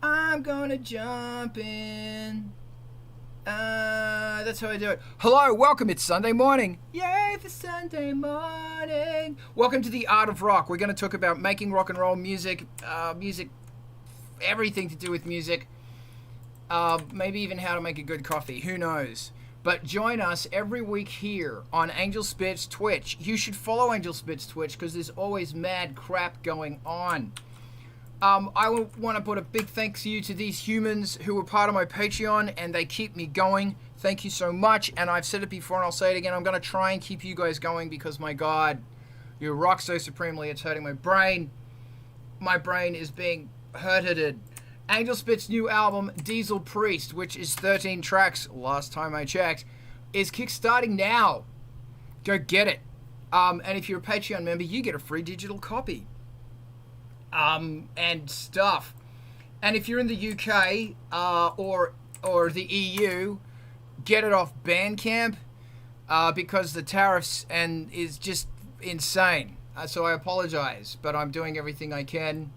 I'm gonna jump in. That's how I do it. Hello, welcome. It's Sunday morning. Yay for Sunday morning. Welcome to the Art of Rock. We're going to talk about making rock and roll music, everything to do with music. Maybe even how to make a good coffee. Who knows? But join us every week here on ANGELSPIT'S Twitch. You should follow ANGELSPIT'S Twitch because there's always mad crap going on. I want to put a big thanks to you to these humans who are part of my Patreon and they keep me going. Thank you so much. And I've said it before and I'll say it again. I'm going to try and keep you guys going because, my God, you rock so supremely. It's hurting my brain. My brain is being hurted. ANGELSPIT'S new album, Diesel Priest, which is 13 tracks, last time I checked, is kickstarting now. Go get it. And if you're a Patreon member, you get a free digital copy. And stuff. And if you're in the UK or the EU, get it off Bandcamp because the tariffs and is just insane. So I apologize, but I'm doing everything I can.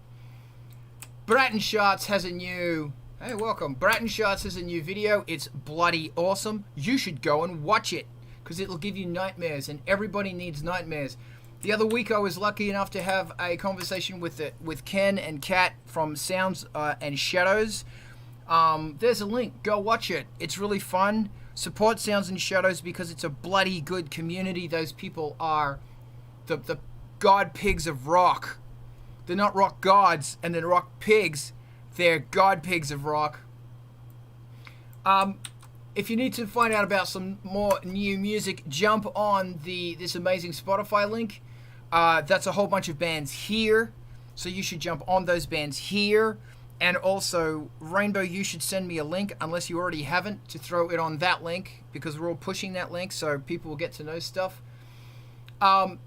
Bratton Shots has a new... Hey, welcome. Bratton Shots has a new video. It's bloody awesome. You should go and watch it because it'll give you nightmares, and everybody needs nightmares. The other week, I was lucky enough to have a conversation with Ken and Kat from Sounds and Shadows. There's a link. Go watch it. It's really fun. Support Sounds and Shadows because it's a bloody good community. Those people are the god pigs of rock. They're not rock gods and they're rock pigs. They're god pigs of rock. If you need to find out about some more new music, jump on this amazing Spotify link. That's a whole bunch of bands here, so you should jump on those bands here. And also, Rainbow, you should send me a link, unless you already haven't, to throw it on that link, because we're all pushing that link, so people will get to know stuff. Eric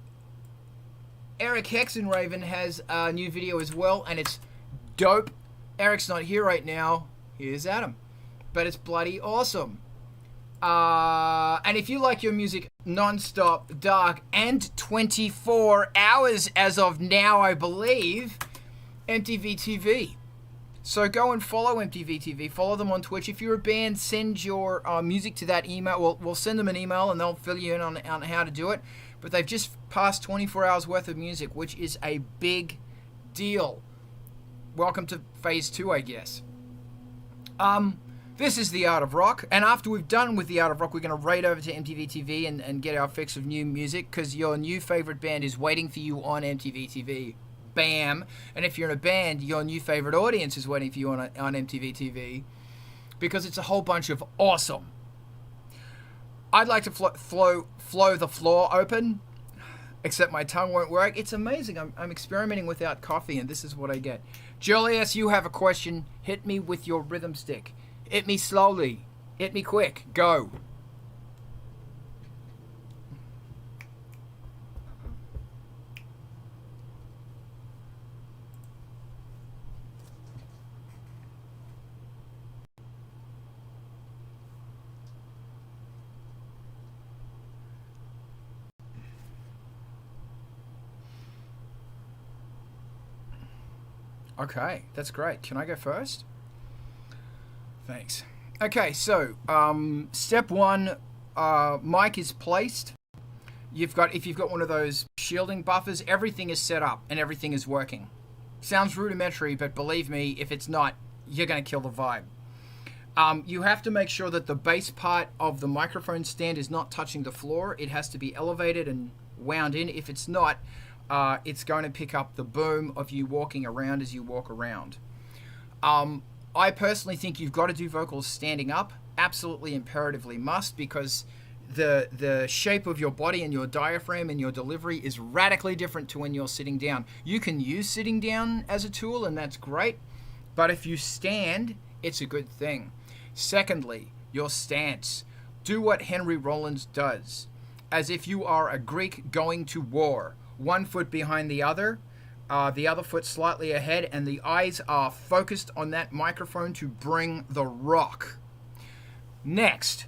Hexenraven has a new video as well, and it's dope. Eric's not here right now. Here's Adam. But it's bloody awesome. And if you like your music non-stop, dark, and 24 hours as of now, I believe, MTV TV. So go and follow MTV TV. Follow them on Twitch. If you're a band, send your music to that email. We'll send them an email and they'll fill you in on how to do it. But they've just passed 24 hours worth of music, which is a big deal. Welcome to phase 2, I guess. This is the Art of Rock, and after we've done with the Art of Rock, we're going to raid over to MTV TV and get our fix of new music, because your new favorite band is waiting for you on MTV TV. Bam! And if you're in a band, your new favorite audience is waiting for you on MTV TV, because it's a whole bunch of awesome. I'd like to flow the floor open, except my tongue won't work. It's amazing. I'm experimenting without coffee, and this is what I get. Julius, you have a question. Hit me with your rhythm stick. Hit me slowly. Hit me quick. Go. Okay, that's great. Can I go first? Thanks. Okay, so step 1, mic is placed. If you've got one of those shielding buffers, everything is set up and everything is working. Sounds rudimentary, but believe me, if it's not, you're going to kill the vibe. You have to make sure that the base part of the microphone stand is not touching the floor. It has to be elevated and wound in. If it's not, it's going to pick up the boom of you walking around as you walk around. I personally think you've got to do vocals standing up. Absolutely, imperatively must, because the shape of your body and your diaphragm and your delivery is radically different to when you're sitting down. You can use sitting down as a tool, and that's great. But if you stand, it's a good thing. Secondly, your stance. Do what Henry Rollins does. As if you are a Greek going to war. 1 foot behind the other foot slightly ahead, and the eyes are focused on that microphone to bring the rock. Next,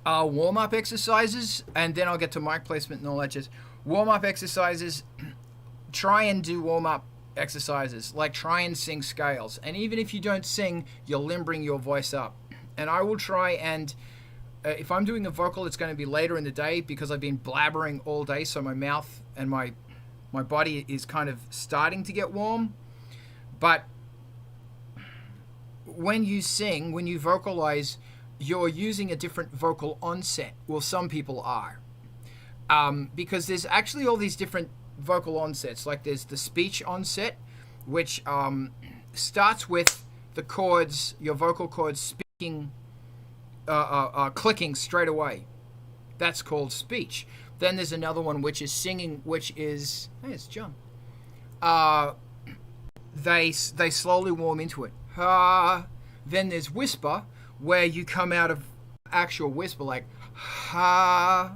warm-up exercises, and then I'll get to mic placement and all that. Just warm-up exercises. Try and do warm-up exercises, like try and sing scales. And even if you don't sing, you're limbering your voice up. And I will try and, if I'm doing a vocal, it's going to be later in the day because I've been blabbering all day, so my mouth and my body is kind of starting to get warm. But when you sing, when you vocalize, you're using a different vocal onset. Well, some people are. Because there's actually all these different vocal onsets. Like there's the speech onset, which starts with the chords, your vocal cords speaking, clicking straight away. That's called speech. Then there's another one which is singing, which is, hey, it's John. They slowly warm into it. Then there's whisper, where you come out of actual whisper, like ha.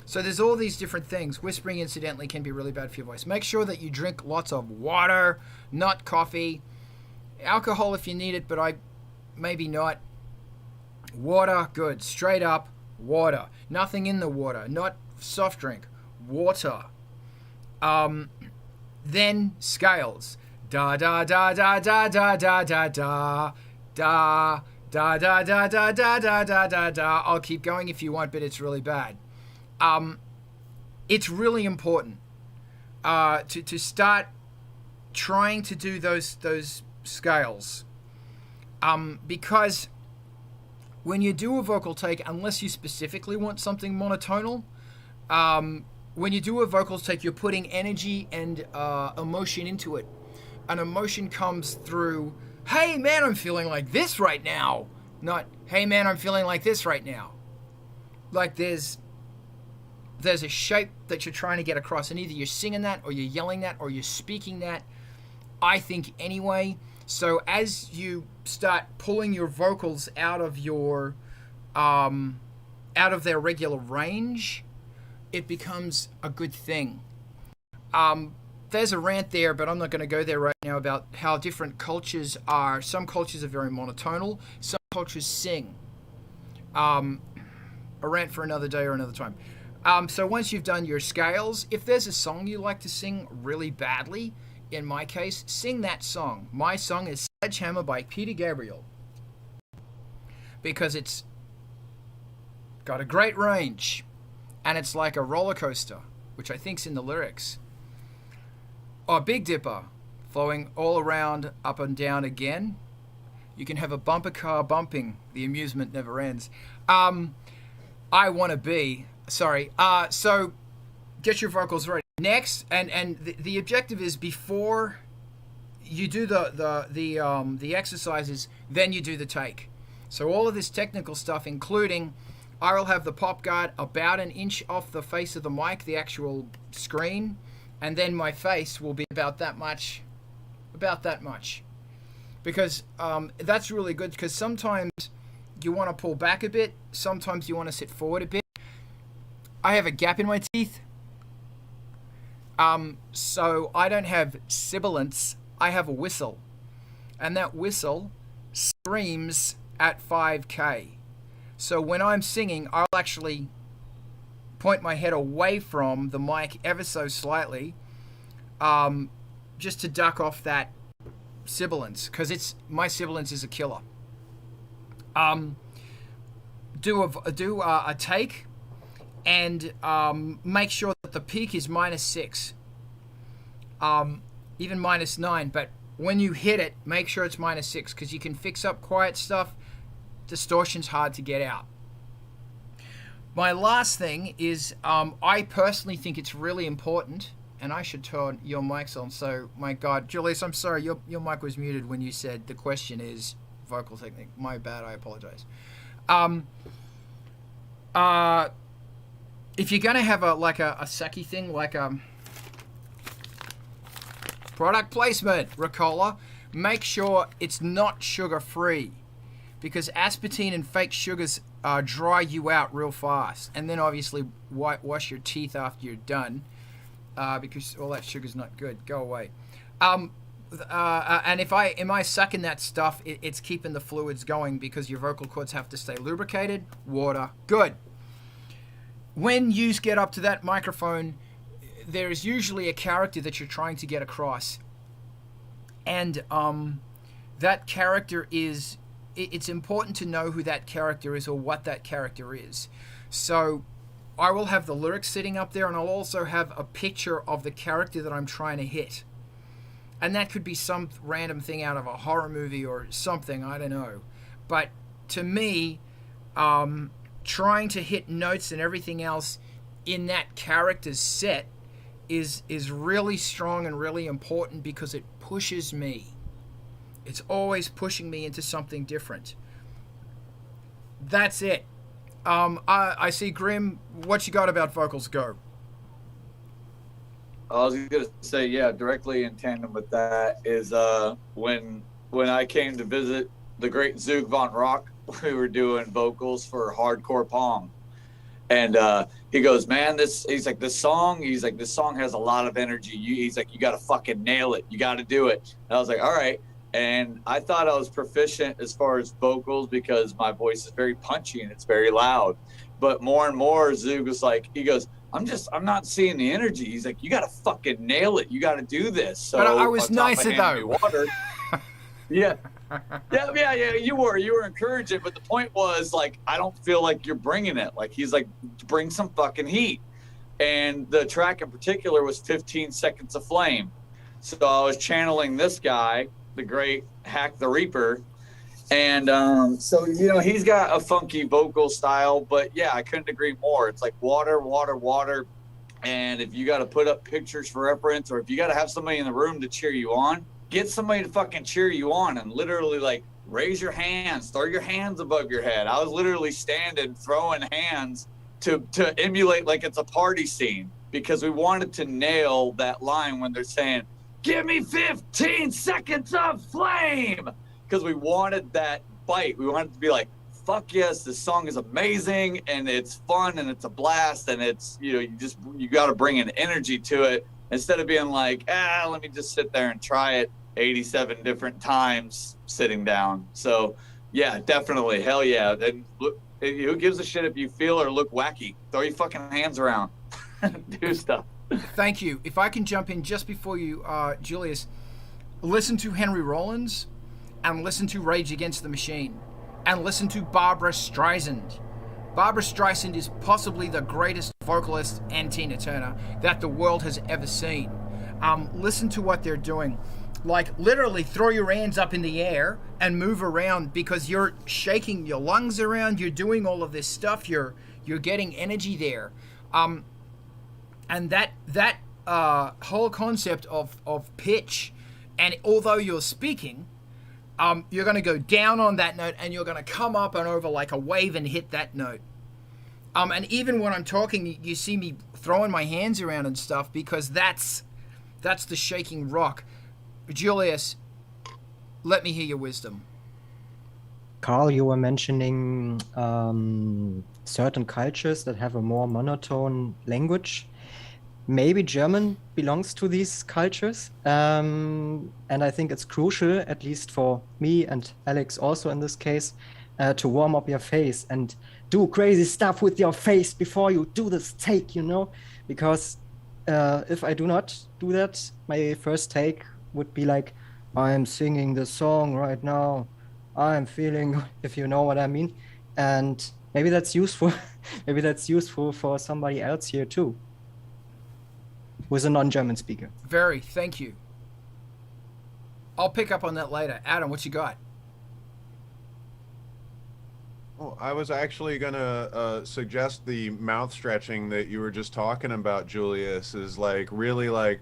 So there's all these different things. Whispering, incidentally, can be really bad for your voice. Make sure that you drink lots of water, not coffee. Alcohol if you need it, but maybe not. Water, good. Straight up water. Nothing in the water. Not soft drink. Water. Then scales. Da da da da da da da da da da da da da da da da da da da. I'll keep going if you want, but it's really bad. It's really important to start trying to do those scales, because when you do a vocal take, unless you specifically want something monotonal, when you do a vocal take, you're putting energy and emotion into it. An emotion comes through, hey man, I'm feeling like this right now. Not, hey man, I'm feeling like this right now. Like there's a shape that you're trying to get across, and either you're singing that or you're yelling that or you're speaking that, I think anyway. So as you start pulling your vocals out of their regular range, it becomes a good thing. There's a rant there, but I'm not going to go there right now, about how different cultures are. Some cultures are very monotonal. Some cultures sing. A rant for another day or another time. So once you've done your scales, if there's a song you like to sing really badly, in my case, sing that song. My song is Sledgehammer by Peter Gabriel, because it's got a great range, and it's like a roller coaster, which I think's in the lyrics. Or Big Dipper, flowing all around, up and down again. You can have a bumper car bumping. The amusement never ends. I Wanna Be. Sorry. So get your vocals ready. Next, and the objective is before you do the exercises, then you do the take. So all of this technical stuff, including, I will have the pop guard about an inch off the face of the mic, the actual screen, and then my face will be about that much, because that's really good, because sometimes you want to pull back a bit, sometimes you want to sit forward a bit. I have a gap in my teeth, so I don't have sibilance, I have a whistle, and that whistle screams at 5K. So when I'm singing, I'll actually point my head away from the mic ever so slightly, just to duck off that sibilance, because my sibilance is a killer. Do a take, and make sure that the peak is -6, even -9. But when you hit it, make sure it's -6, because you can fix up quiet stuff. Distortion's hard to get out. My last thing is, I personally think it's really important, and I should turn your mics on. So, my God, Julius, I'm sorry, your mic was muted when you said the question is vocal technique. My bad, I apologize. If you're gonna have a sucky thing, like product placement, Ricola, make sure it's not sugar-free, because aspartame and fake sugars dry you out real fast. And then obviously wash your teeth after you're done, because all that sugar's not good. Go away. And am I sucking that stuff, it's keeping the fluids going, because your vocal cords have to stay lubricated. Water, good. When you get up to that microphone, there is usually a character that you're trying to get across. and that character is, it's important to know who that character is or what that character is. So I will have the lyrics sitting up there, and I'll also have a picture of the character that I'm trying to hit. And that could be some random thing out of a horror movie or something, I don't know. But to me, trying to hit notes and everything else in that character's set is really strong and really important, because it pushes me. It's always pushing me into something different. That's it. I see Grim. What you got about vocals? Go. I was gonna say, yeah, directly in tandem with that is when I came to visit the great Zoog Von Rock, we were doing vocals for Hardcore Pong, and he goes, man, this song has a lot of energy. He's like, you gotta fucking nail it. You gotta do it. And I was like, all right. And I thought I was proficient as far as vocals because my voice is very punchy and it's very loud. But more and more, Zoog was like, he goes, I'm not seeing the energy. He's like, you got to fucking nail it. You got to do this. So but I was nicer though. Water, yeah. You were encouraging. But the point was, like, I don't feel like you're bringing it. Like, he's like, bring some fucking heat. And the track in particular was 15 Seconds of Flame. So I was channeling this guy, the great Hack the Reaper. And so, you know, he's got a funky vocal style, but yeah, I couldn't agree more. It's like water, water, water. And if you got to put up pictures for reference, or if you got to have somebody in the room to cheer you on, get somebody to fucking cheer you on and literally like raise your hands, throw your hands above your head. I was literally standing, throwing hands to emulate like it's a party scene, because we wanted to nail that line when they're saying, give me 15 seconds of flame. Because we wanted that bite. We wanted to be like, fuck yes, this song is amazing and it's fun and it's a blast, and it's, you know, you got to bring an energy to it instead of being like, let me just sit there and try it 87 different times sitting down. So yeah, definitely, hell yeah. And look, who gives a shit if you feel or look wacky? Throw your fucking hands around, do stuff. Thank you. If I can jump in just before you, Julius, listen to Henry Rollins. And listen to Rage Against the Machine. And listen to Barbra Streisand. Barbra Streisand is possibly the greatest vocalist and Tina Turner that the world has ever seen. Listen to what they're doing. Like, literally throw your hands up in the air and move around, because you're shaking your lungs around. You're doing all of this stuff. You're getting energy there. And that whole concept of pitch, and although you're speaking, you're going to go down on that note and you're going to come up and over like a wave and hit that note. And even when I'm talking, you see me throwing my hands around and stuff, because that's the shaking rock. Julius, let me hear your wisdom. Carl, you were mentioning certain cultures that have a more monotone language. Maybe German belongs to these cultures, and I think it's crucial, at least for me and Alex also in this case, to warm up your face and do crazy stuff with your face before you do this take, you know, because if I do not do that, my first take would be like, I'm singing the song right now, I'm feeling, if you know what I mean, and maybe that's useful. Maybe that's useful for somebody else here too, who's a non-German speaker. Very, thank you. I'll pick up on that later. Adam, what you got? Well, I was actually going to suggest the mouth stretching that you were just talking about, Julius, is like really like,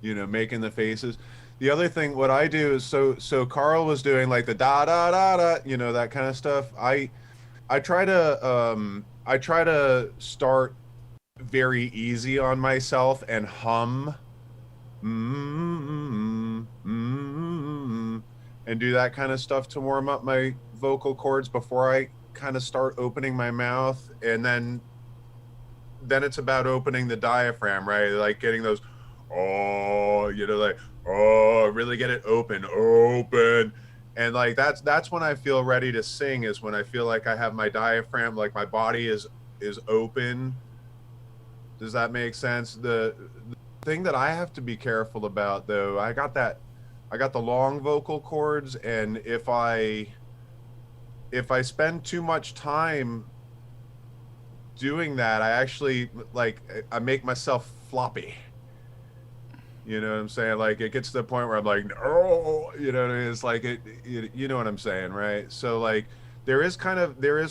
you know, making the faces. The other thing, what I do is, so Carl was doing like the da da da da, you know, that kind of stuff. I try to start very easy on myself and hum and do that kind of stuff to warm up my vocal cords before I kind of start opening my mouth. And then it's about opening the diaphragm, right? Like getting those, oh, you know, like, oh, really get it open. And like that's when I feel ready to sing, is when I feel like I have my diaphragm, like my body is open. Does that make sense? The thing that I have to be careful about, though, I got the long vocal cords, and if I spend too much time doing that, I actually, like, I make myself floppy. You know what I'm saying? Like, it gets to the point where I'm like, no, you know what I mean? It's like, you know what I'm saying, right? So, like, there is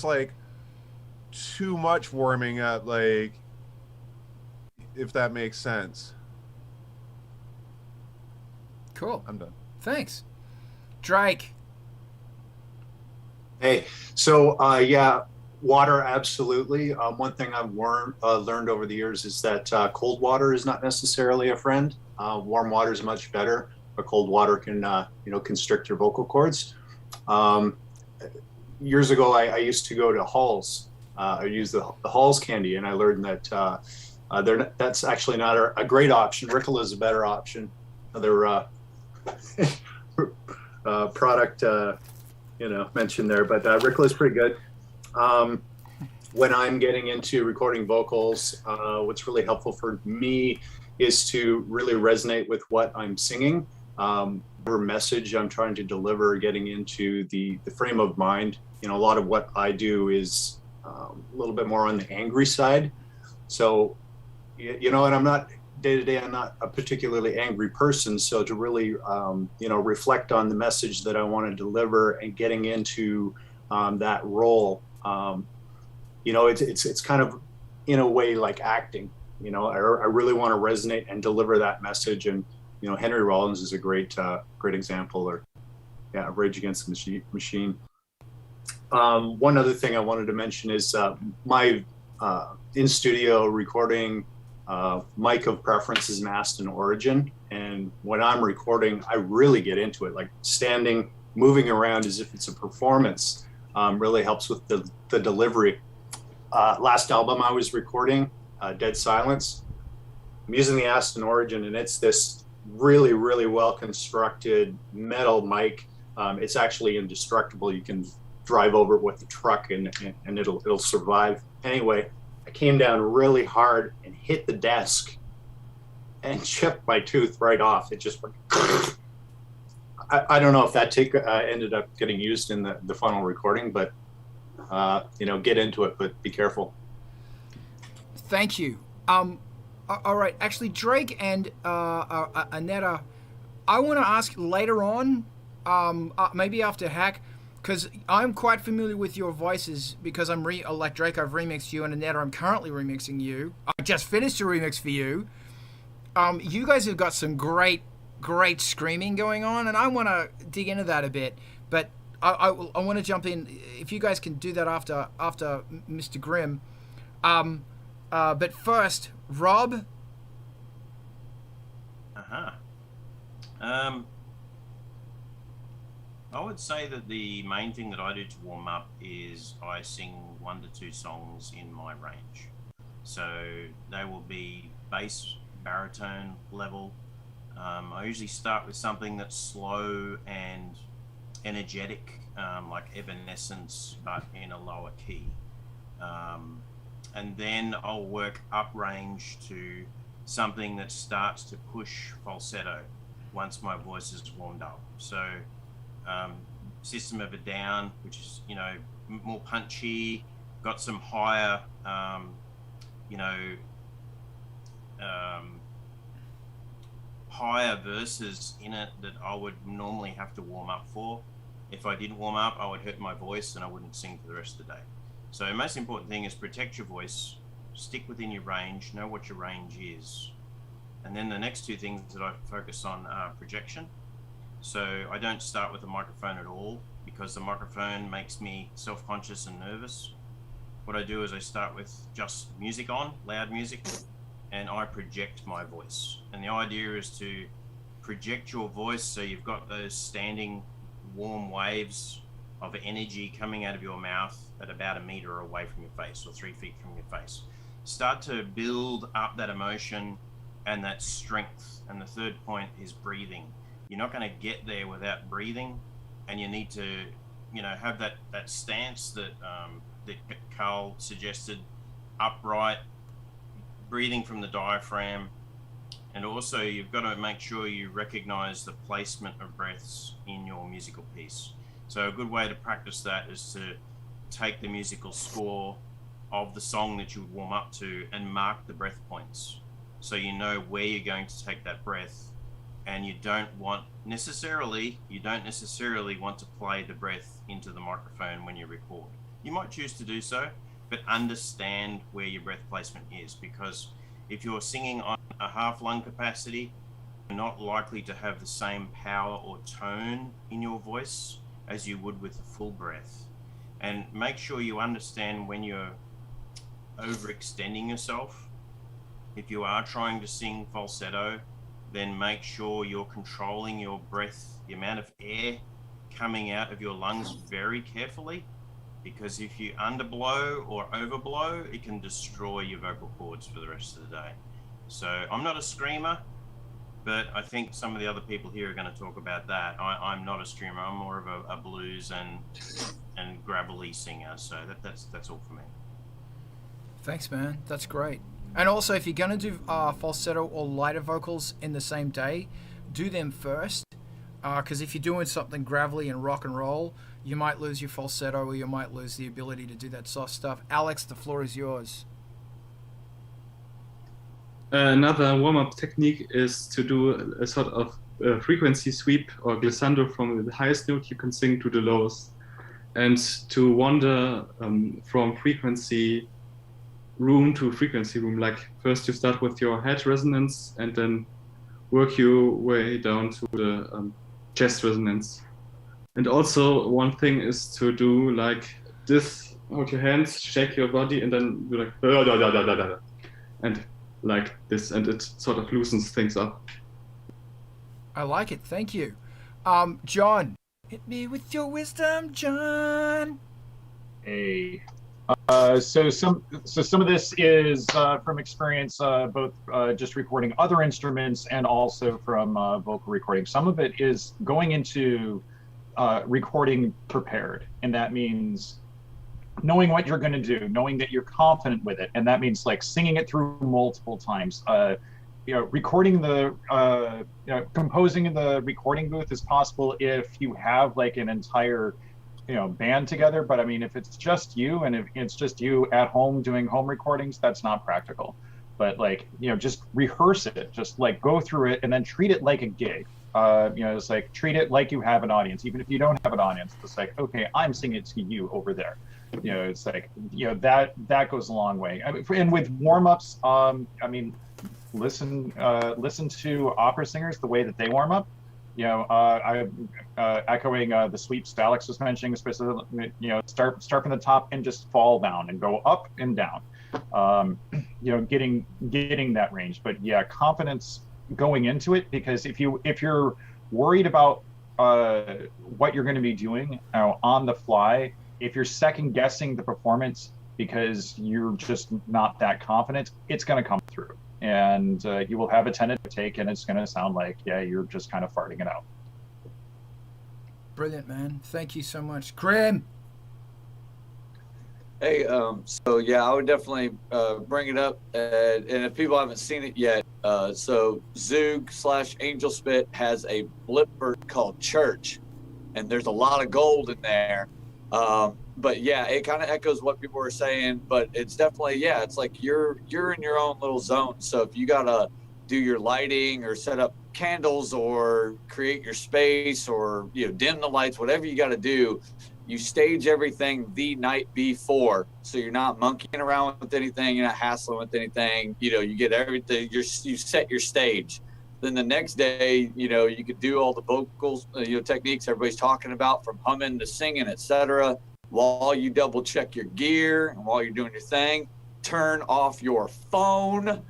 like too much warming up, like, if that makes sense. Cool. I'm done. Thanks. Drake. Hey, so yeah, water, absolutely. One thing I've learned over the years is that cold water is not necessarily a friend. Warm water is much better, but cold water can, constrict your vocal cords. Years ago, I used to go to Halls. I used the Halls candy, and I learned that that's actually not a great option. Ricola is a better option. Another product, mentioned there, but Ricola is pretty good. When I'm getting into recording vocals, what's really helpful for me is to really resonate with what I'm singing, whatever message I'm trying to deliver, getting into the frame of mind. A lot of what I do is a little bit more on the angry side. So, and I'm not day to day, I'm not a particularly angry person. So to really, reflect on the message that I want to deliver and getting into that role, it's kind of in a way like acting. I really want to resonate and deliver that message. And Henry Rollins is a great example. Or Rage Against the Machine. One other thing I wanted to mention is my in studio recording mic of preference is an Aston Origin, and when I'm recording, I really get into it. Like standing, moving around as if it's a performance, really helps with the delivery. Last album I was recording, Dead Silence, I'm using the Aston Origin, and it's this really, really well constructed metal mic. It's actually indestructible. You can drive over it with the truck and it'll survive. Anyway, I came down really hard and hit the desk and chipped my tooth right off. It just went. I don't know if that ended up getting used in the final recording, but get into it, but be careful. Thank you. All right. Actually, Drake and Anetta, I want to ask later on, maybe after Hack, because I'm quite familiar with your voices because I'm like Drake, I've remixed you, and Anetta, I'm currently remixing you. I just finished a remix for you. You guys have got some great screaming going on, and I want to dig into that a bit. But I want to jump in if you guys can do that after Mr. Grimm. But first, Rob. I would say that the main thing that I do to warm up is I sing 1 to 2 songs in my range. So they will be bass, baritone level. I usually start with something that's slow and energetic, like Evanescence, but in a lower key. And then I'll work up range to something that starts to push falsetto once my voice is warmed up. So System of a Down, which is, more punchy, got some higher, higher verses in it that I would normally have to warm up for. If I didn't warm up, I would hurt my voice and I wouldn't sing for the rest of the day. So the most important thing is protect your voice, stick within your range, know what your range is. And then the next 2 things that I focus on are projection. So I don't start with a microphone at all because the microphone makes me self-conscious and nervous. What I do is I start with just music on, loud music, and I project my voice. And the idea is to project your voice so you've got those standing warm waves of energy coming out of your mouth at about 1 meter away from your face or 3 feet from your face. Start to build up that emotion and that strength. And the third point is breathing. You're not going to get there without breathing, and you need to, have that stance that Carl suggested, upright, breathing from the diaphragm, And also, you've got to make sure you recognize the placement of breaths in your musical piece. So a good way to practice that is to take the musical score of the song that you would warm up to and mark the breath points. So you know where you're going to take that breath, and you don't necessarily want to play the breath into the microphone when you record. You might choose to do so, but understand where your breath placement is, because if you're singing on a half lung capacity, you're not likely to have the same power or tone in your voice as you would with a full breath. And make sure you understand when you're overextending yourself. If you are trying to sing falsetto, then make sure you're controlling your breath, the amount of air coming out of your lungs very carefully, because if you underblow or overblow, it can destroy your vocal cords for the rest of the day. So I'm not a screamer, but I think some of the other people here are going to talk about that. I'm not a screamer. I'm more of a blues and gravelly singer. So that's all for me. Thanks, man. That's great. And also, if you're going to do falsetto or lighter vocals in the same day, do them first. Because if you're doing something gravelly and rock and roll, you might lose your falsetto, or you might lose the ability to do that soft stuff. Alex, the floor is yours. Another warm-up technique is to do a sort of frequency sweep or glissando from the highest note you can sing to the lowest, and to wander from frequency room to frequency room. Like first you start with your head resonance and then work your way down to the chest resonance. And also one thing is to do like this, hold your hands, shake your body, and then do like da, da, da, da, da, da, and like this, and it sort of loosens things up. I like it. Thank you. John, hit me with your wisdom, John. Hey. So some of this is from experience, both just recording other instruments and also from vocal recording. Some of it is going into recording prepared, and that means knowing what you're going to do, knowing that you're confident with it, and that means like singing it through multiple times. Recording composing in the recording booth is possible if you have like an entire band together, but I mean, if it's just you and if it's just you at home doing home recordings, that's not practical. But like, just rehearse it, just like go through it and then treat it like a gig. It's like treat it like you have an audience, even if you don't have an audience. It's like, okay, I'm singing it to you over there. It's like, that goes a long way. And with warm-ups, listen to opera singers, the way that they warm up. Echoing the sweeps Alex was mentioning, especially, start from the top and just fall down and go up and down. Getting that range. But yeah, confidence going into it, because if you're worried about what you're going to be doing on the fly, if you're second guessing the performance because you're just not that confident, it's going to come through. And you will have a tentative take, and it's going to sound like, you're just kind of farting it out. Brilliant, man. Thank you so much. Grim. Hey, so yeah, I would definitely bring it up. And if people haven't seen it yet, so Zoog / Angel Spit has a blip bird called Church, and there's a lot of gold in there. But yeah, it kind of echoes what people were saying, but it's definitely, it's like you're in your own little zone. So if you gotta do your lighting or set up candles or create your space or dim the lights, whatever you got to do, you stage everything the night before, so you're not monkeying around with anything, you're not hassling with anything. You get everything, you set your stage. Then the next day, you could do all the vocals, techniques everybody's talking about, from humming to singing, etc. While you double check your gear and while you're doing your thing, turn off your phone.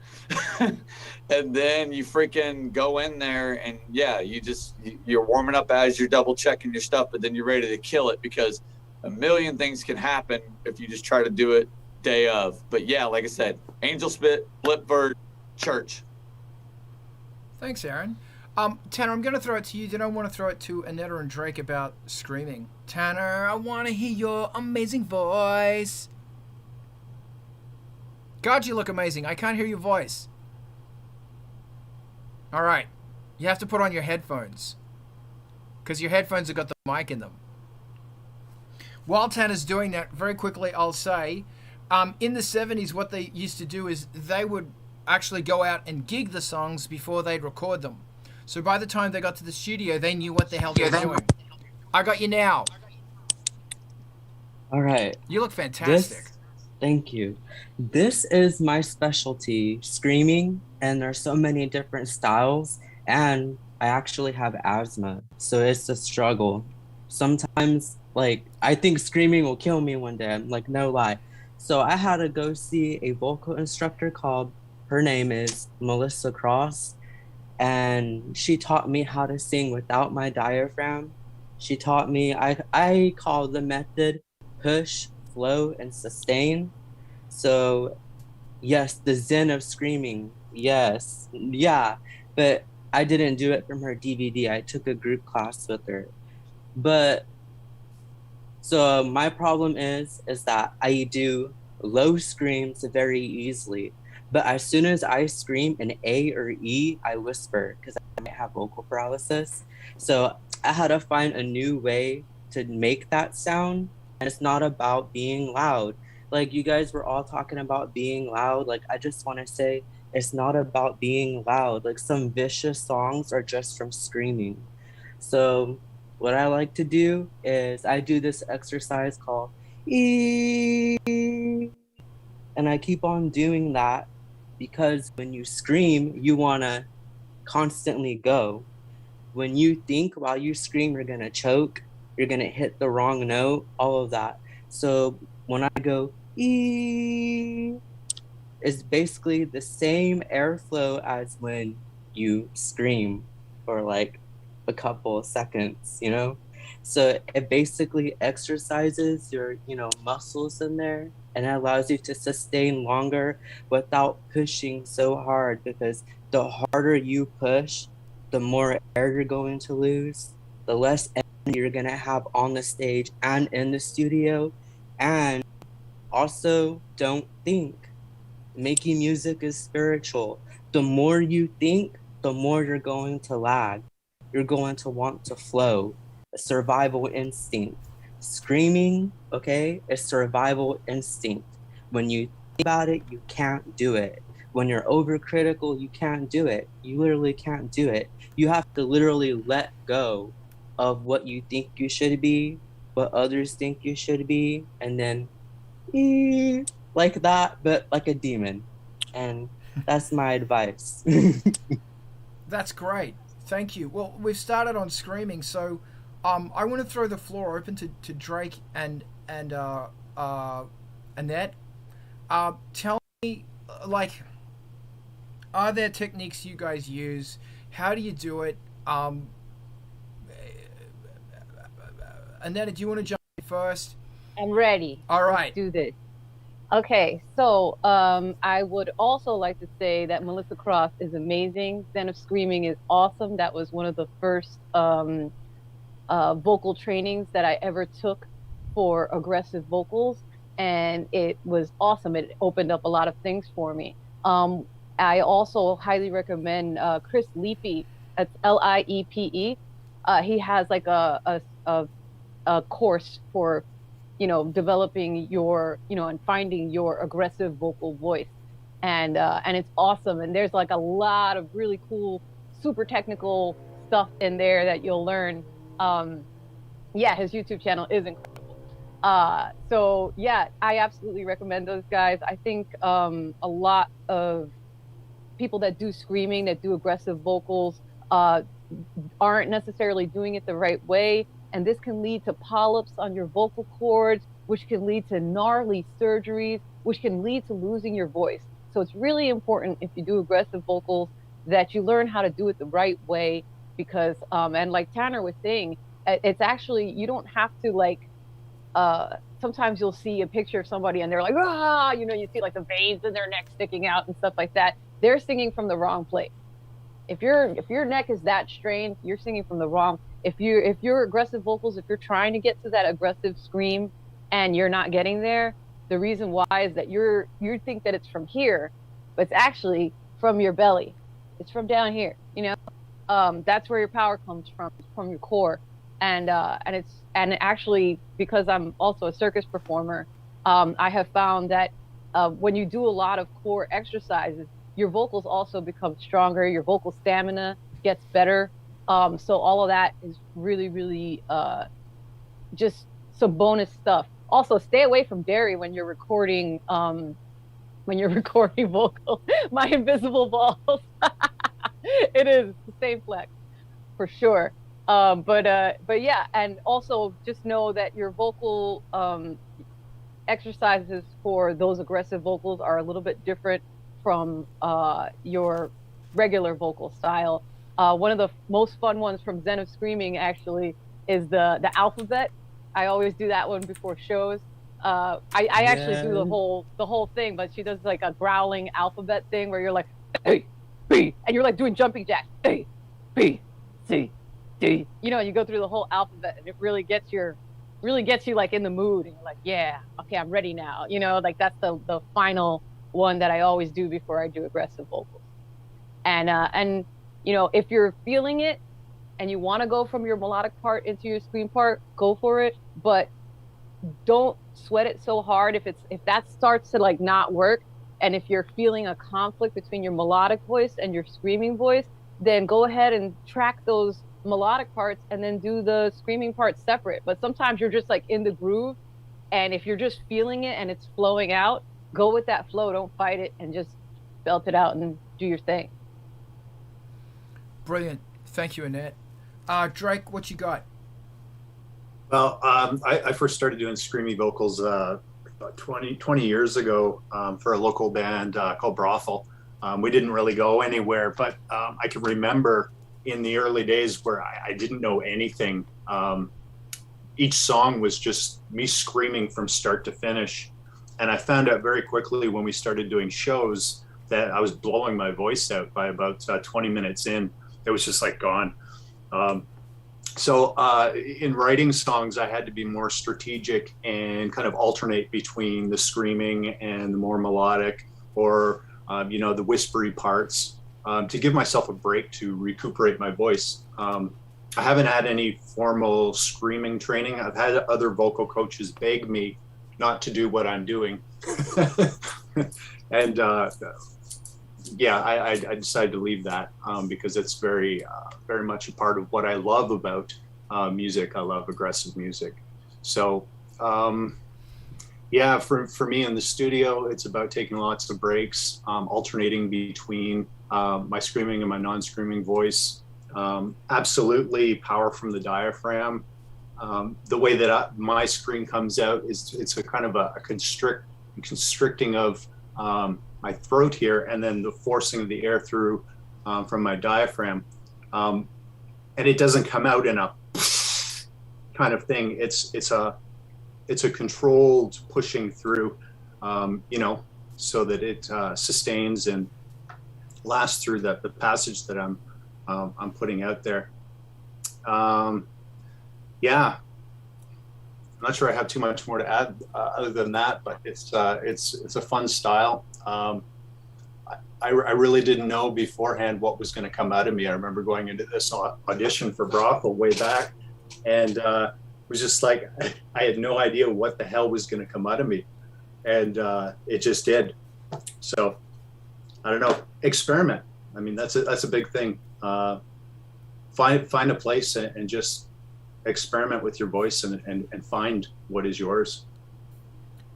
And then you freaking go in there and you're warming up as you're double checking your stuff, but then you're ready to kill it, because a million things can happen if you just try to do it day of. But yeah, like I said, Angel Spit, Blip Bird, Church. Thanks, Aaron. Tanner, I'm going to throw it to you. Then I want to throw it to Annetta and Drake about screaming. Tanner, I want to hear your amazing voice. God, you look amazing. I can't hear your voice. All right. You have to put on your headphones because your headphones have got the mic in them. While Tanner's doing that, very quickly, I'll say, in the 70s, what they used to do is they would actually go out and gig the songs before they'd record them. So by the time they got to the studio, they knew what the hell they were doing. I got you now. All right. You look fantastic. Thank you. This is my specialty, screaming, and there's so many different styles, and I actually have asthma, so it's a struggle. Sometimes, like, I think screaming will kill me one day. I'm like, no lie. So I had to go see a vocal instructor her name is Melissa Cross, and she taught me how to sing without my diaphragm. She taught me, I call the method push, flow, and sustain. So yes, the zen of screaming, yes, yeah, but I didn't do it from her DVD. I took a group class with her. But so my problem is that I do low screams very easily. But as soon as I scream an A or E, I whisper because I might have vocal paralysis. So I had to find a new way to make that sound. And it's not about being loud. Like you guys were all talking about being loud. Like I just want to say it's not about being loud. Like some vicious songs are just from screaming. So what I like to do is I do this exercise called E, and I keep on doing that because when you scream, you want to constantly go. When you think while you scream, you're going to choke, you're going to hit the wrong note, all of that. So when I go E, it's basically the same airflow as when you scream for like a couple of seconds, you know? So it basically exercises your, muscles in there, and it allows you to sustain longer without pushing so hard, because the harder you push, the more air you're going to lose, the less energy you're going to have on the stage and in the studio. And also, don't think. Making music is spiritual. The more you think, the more you're going to lag. You're going to want to flow. A survival instinct. Screaming, okay, is survival instinct. When you think about it, you can't do it. When you're overcritical, you can't do it. You literally can't do it. You have to literally let go of what you think you should be, what others think you should be, and then like that, but like a demon. And that's my advice. That's great. Thank you. Well, we've started on screaming, so I want to throw the floor open to Drake and Annette. Tell me, like, are there techniques you guys use? How do you do it? Annette, do you want to jump in first? I'm ready. All right. Let's do this. Okay, so I would also like to say that Melissa Cross is amazing. Zen of Screaming is awesome. That was one of the first vocal trainings that I ever took for aggressive vocals, and it was awesome. It opened up a lot of things for me. I also highly recommend Chris Leapy. That's Liepe. He has like a course for developing your and finding your aggressive vocal voice, and it's awesome. And there's like a lot of really cool, super technical stuff in there that you'll learn. His YouTube channel is incredible. So yeah, I absolutely recommend those guys. I think a lot of people that do screaming, that do aggressive vocals, aren't necessarily doing it the right way. And this can lead to polyps on your vocal cords, which can lead to gnarly surgeries, which can lead to losing your voice. So it's really important, if you do aggressive vocals, that you learn how to do it the right way, because, and like Tanner was saying, it's actually, you don't have to sometimes you'll see a picture of somebody and they're like, you see like the veins in their neck sticking out and stuff like that. They're singing from the wrong place. If your neck is that strained, you're singing from the wrong. If you're aggressive vocals, if you're trying to get to that aggressive scream and you're not getting there, the reason why is that you think that it's from here, but it's actually from your belly. It's from down here, you know. That's where your power comes from your core. And actually, because I'm also a circus performer, I have found that when you do a lot of core exercises, your vocals also become stronger. Your vocal stamina gets better. So all of that is really, really just some bonus stuff. Also, stay away from dairy when you're recording vocal. My invisible balls. It is the same flex for sure. But yeah, and also just know that your vocal exercises for those aggressive vocals are a little bit different from your regular vocal style. One of the most fun ones from Zen of Screaming actually is the alphabet. I always do that one before shows. I actually do the whole thing, but she does like a growling alphabet thing where you're like A, B, and you're like doing jumping jacks. A, B, C, D. You know, you go through the whole alphabet, and it really gets you like in the mood, and you're like, yeah, okay, I'm ready now. You know, like that's the final one that I always do before I do aggressive vocals. And you know, if you're feeling it and you want to go from your melodic part into your scream part, go for it, but don't sweat it so hard if that starts to like not work. And if you're feeling a conflict between your melodic voice and your screaming voice, then go ahead and track those melodic parts and then do the screaming parts separate. But sometimes you're just like in the groove, and if you're just feeling it and it's flowing out, go with that flow. Don't fight it, and just belt it out and do your thing. Brilliant. Thank you, Annette. Drake, what you got? Well, I first started doing screamy vocals about 20 years ago for a local band called Brothel. We didn't really go anywhere, but I can remember in the early days where I didn't know anything. Each song was just me screaming from start to finish. And I found out very quickly when we started doing shows that I was blowing my voice out by about 20 minutes in. It was just like gone. So in writing songs, I had to be more strategic and kind of alternate between the screaming and the more melodic, or you know, the whispery parts, to give myself a break to recuperate my voice. I haven't had any formal screaming training. I've had other vocal coaches beg me not to do what I'm doing. And yeah, I decided to leave that because it's very much a part of what I love about music. I love aggressive music. So yeah, for me in the studio, it's about taking lots of breaks, alternating between my screaming and my non-screaming voice. Absolutely power from the diaphragm. The way that my scream comes out is it's a kind of a constricting of my throat here, and then the forcing of the air through from my diaphragm. And it doesn't come out in a kind of thing. It's a controlled pushing through, you know, so that it sustains and lasts through the passage that I'm putting out there. Yeah, I'm not sure I have too much more to add other than that, but it's a fun style. I really didn't know beforehand what was going to come out of me. I remember going into this audition for Brothel way back, and it was just like I had no idea what the hell was going to come out of me, and it just did. So I don't know. Experiment. I mean, that's a big thing. Find a place and just experiment with your voice and find what is yours.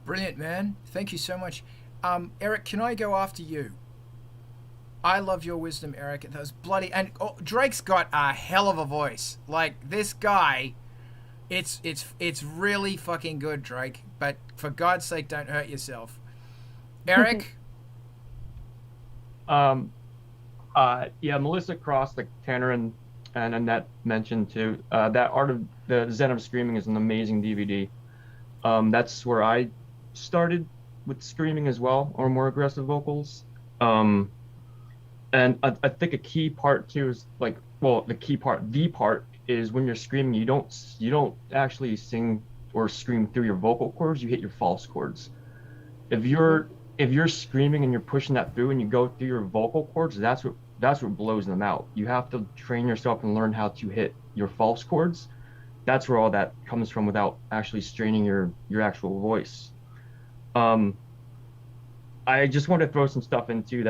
Brilliant, man. Thank you so much. Eric, can I go after you? I love your wisdom, Eric. Those bloody... And Drake's got a hell of a voice. Like, this guy, it's really fucking good, Drake. But for God's sake, don't hurt yourself. Eric? Yeah, Melissa Cross, like Tanner and Annette mentioned too, that Art of the Zen of Screaming is an amazing DVD. That's where I started with screaming as well, or more aggressive vocals. And I think a key part too is like, well, the part is when you're screaming, you don't actually sing or scream through your vocal cords, you hit your false cords. If you're screaming and you're pushing that through and you go through your vocal cords, that's what that's what blows them out. You have to train yourself and learn how to hit your false chords. That's where all that comes from without actually straining your actual voice. I just want to throw some stuff into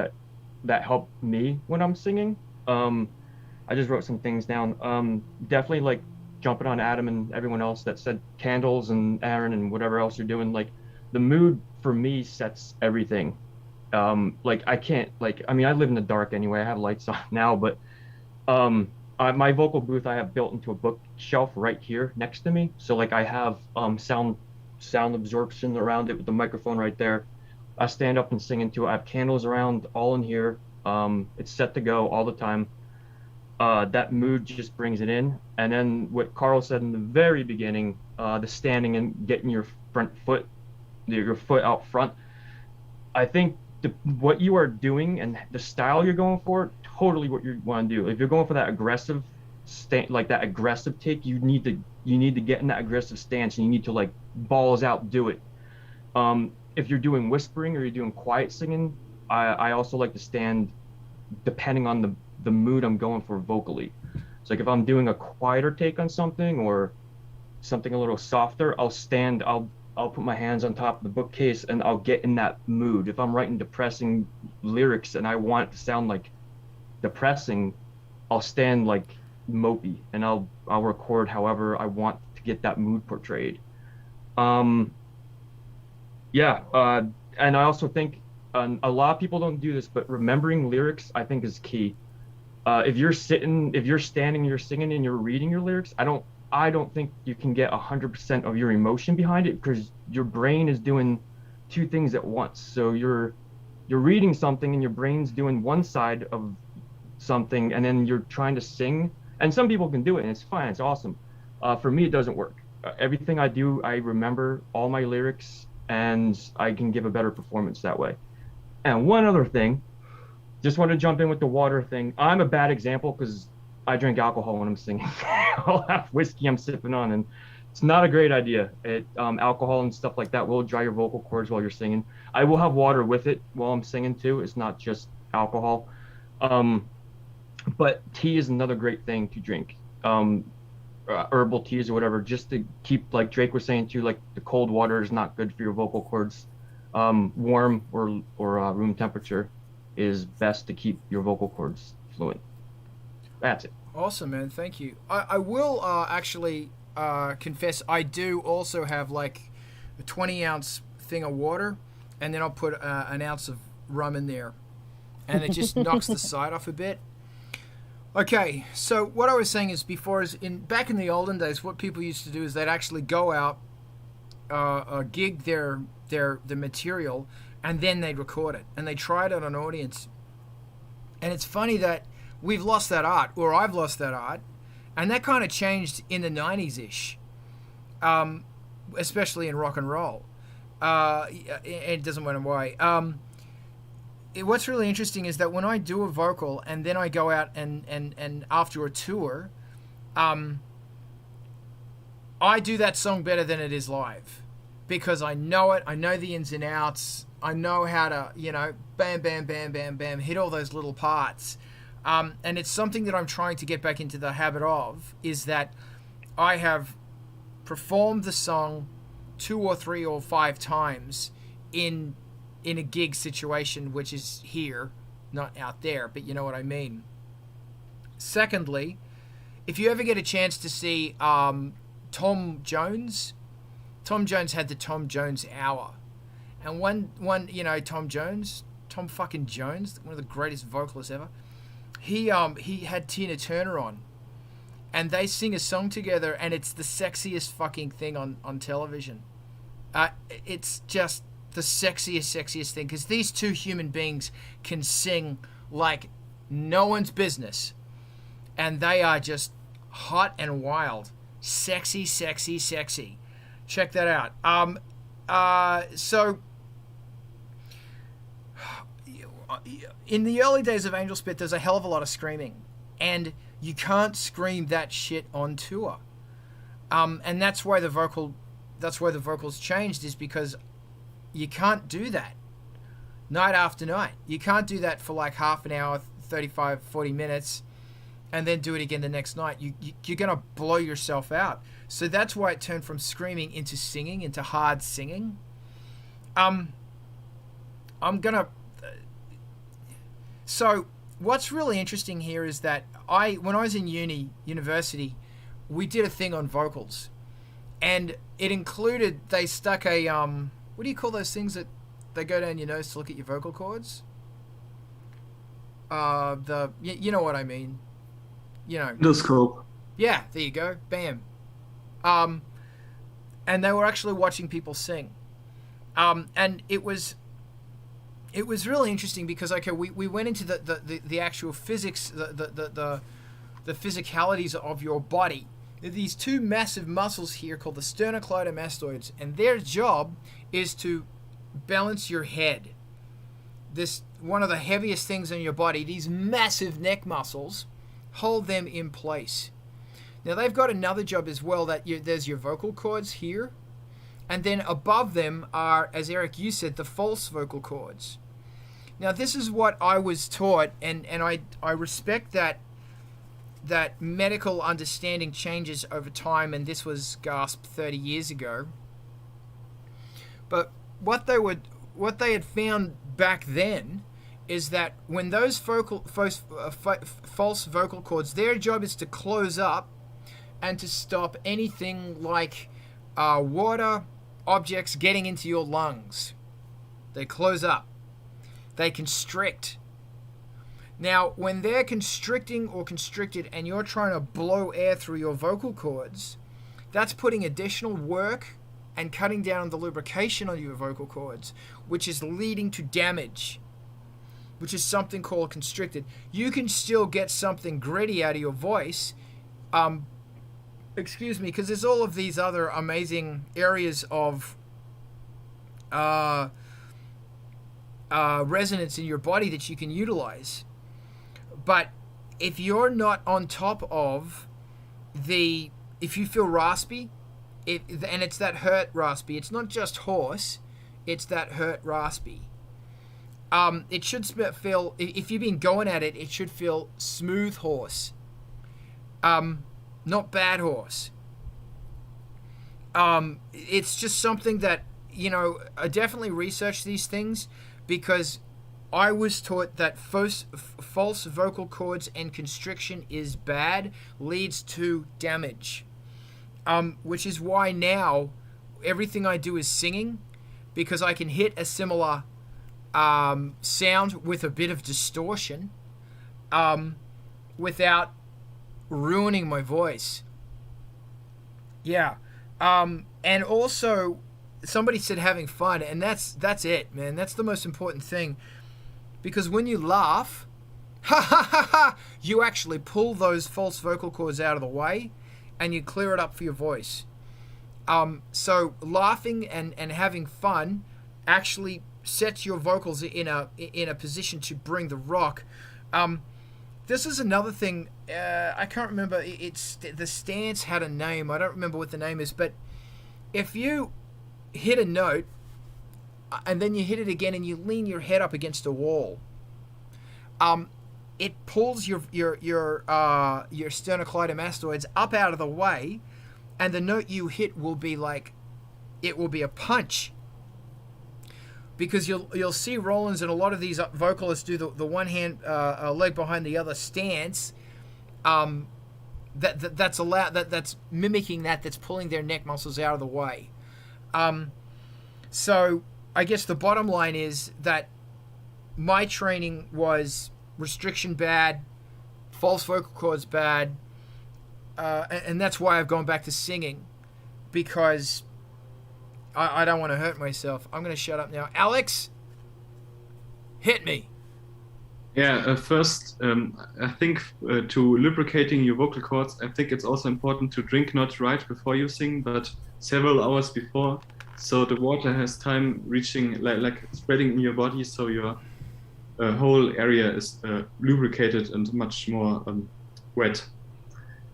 that help me when I'm singing. I just wrote some things down. Definitely like jumping on Adam and everyone else that said candles and Aaron and whatever else you're doing. Like the mood for me sets everything. Like I can't I live in the dark anyway. I have lights on now, but my vocal booth I have built into a bookshelf right here next to me. So like I have sound absorption around it with the microphone right there. I stand up and sing into it. I have candles around all in here. It's set to go all the time. That mood just brings it in. And then what Carl said in the very beginning, the standing and getting your front foot, your foot out front. I think what you are doing and the style you're going for, totally what you want to do. If you're going for that aggressive that aggressive take, you need to get in that aggressive stance, and you need to like balls out do it. If you're doing whispering or you're doing quiet singing, I also like to stand depending on the mood I'm going for vocally. So like if I'm doing a quieter take on something or something a little softer, I'll stand, I'll put my hands on top of the bookcase and I'll get in that mood. If I'm writing depressing lyrics and I want it to sound like depressing, I'll stand like mopey and I'll record however I want to get that mood portrayed. And I also think a lot of people don't do this, but remembering lyrics I think is key. If you're standing, you're singing and you're reading your lyrics, I don't think you can get 100% of your emotion behind it, because your brain is doing two things at once. So you're reading something and your brain's doing one side of something, and then you're trying to sing. And some people can do it and it's fine, it's awesome. For me, it doesn't work. Everything I do, I remember all my lyrics and I can give a better performance that way. And one other thing, just want to jump in with the water thing. I'm a bad example because I drink alcohol when I'm singing. I'll have whiskey I'm sipping on, and it's not a great idea. Alcohol and stuff like that will dry your vocal cords while you're singing. I will have water with it while I'm singing too. It's not just alcohol. But tea is another great thing to drink. Herbal teas or whatever, just to keep, like Drake was saying too, like the cold water is not good for your vocal cords. Warm or room temperature is best to keep your vocal cords fluent. That's it. Awesome, man. Thank you. I will actually confess, I do also have like a 20-ounce thing of water, and then I'll put an ounce of rum in there, and it just knocks the side off a bit. Okay, so what I was saying is back in the olden days, what people used to do is they'd actually go out, gig their material, and then they'd record it, and they tried it on an audience. And it's funny that we've lost that art, or I've lost that art, and that kind of changed in the 90s-ish, especially in rock and roll. It doesn't matter why. What's really interesting is that when I do a vocal and then I go out and after a tour, I do that song better than it is live, because I know it, I know the ins and outs, I know how to, bam, bam, bam, bam, bam, hit all those little parts. And it's something that I'm trying to get back into the habit of, is that I have performed the song 2 or 3 or 5 times in a gig situation, which is here, not out there, but you know what I mean. Secondly, if you ever get a chance to see Tom Jones had the Tom Jones Hour. And one Tom fucking Jones, one of the greatest vocalists ever, he had Tina Turner on, and they sing a song together, and it's the sexiest fucking thing on television. It's just the sexiest thing, because these two human beings can sing like no one's business, and they are just hot and wild, sexy. Check that out. So in the early days of Angel Spit, there's a hell of a lot of screaming, and you can't scream that shit on tour. And that's why the vocals changed, is because you can't do that night after night. You can't do that for like half an hour, 35, 40 minutes, and then do it again the next night, you're going to blow yourself out. So that's why it turned from screaming into singing, into hard singing. I'm going to... So what's really interesting here is that when I was in university, we did a thing on vocals. And it included, they stuck a, what do you call those things that they go down your nose to look at your vocal cords? You know what I mean. You know. Endoscope. Yeah, there you go. Bam. And they were actually watching people sing. And it was really interesting because, okay, we went into the actual physics, the physicalities of your body. These two massive muscles here called the sternocleidomastoids, and their job is to balance your head. This one of the heaviest things in your body. These massive neck muscles hold them in place. Now they've got another job as well. There's your vocal cords here, and then above them are, as Eric, you said, the false vocal cords. Now this is what I was taught, and I respect that medical understanding changes over time, and this was, gasp, 30 years ago. But what they had found back then is that when those false vocal cords, their job is to close up and to stop anything like water, objects getting into your lungs. They close up. They constrict. Now, when they're constricting or constricted and you're trying to blow air through your vocal cords, that's putting additional work and cutting down on the lubrication on your vocal cords, which is leading to damage, which is something called constricted. You can still get something gritty out of your voice, because there's all of these other amazing areas of resonance in your body that you can utilize. But if you're not on top of if you feel raspy, and it's that hurt raspy, it's not just hoarse, it's that hurt raspy. It should feel, if you've been going at it, it should feel smooth hoarse, not bad hoarse. It's just something that, I definitely research these things because I was taught that false vocal cords and constriction is bad, leads to damage. Which is why now everything I do is singing, because I can hit a similar sound with a bit of distortion without ruining my voice. Yeah. And also, somebody said having fun, and that's it, man. That's the most important thing. Because when you laugh, you actually pull those false vocal cords out of the way and you clear it up for your voice. So laughing and having fun actually sets your vocals in a position to bring the rock. This is another thing, I can't remember, the stance had a name, I don't remember what the name is, but if you hit a note and then you hit it again and you lean your head up against a wall, it pulls your sternocleidomastoids up out of the way, and the note you hit will be like, it will be a punch. Because you'll see Rollins and a lot of these vocalists do the one hand leg behind the other stance. That's mimicking that's pulling their neck muscles out of the way. So I guess the bottom line is that my training was restriction bad, false vocal cords bad, and that's why I've gone back to singing, because I don't want to hurt myself. I'm going to shut up now. Alex, hit me. Yeah, first, I think to lubricating your vocal cords, I think it's also important to drink not right before you sing, but several hours before, so the water has time reaching, like spreading in your body, so your whole area is lubricated and much more wet.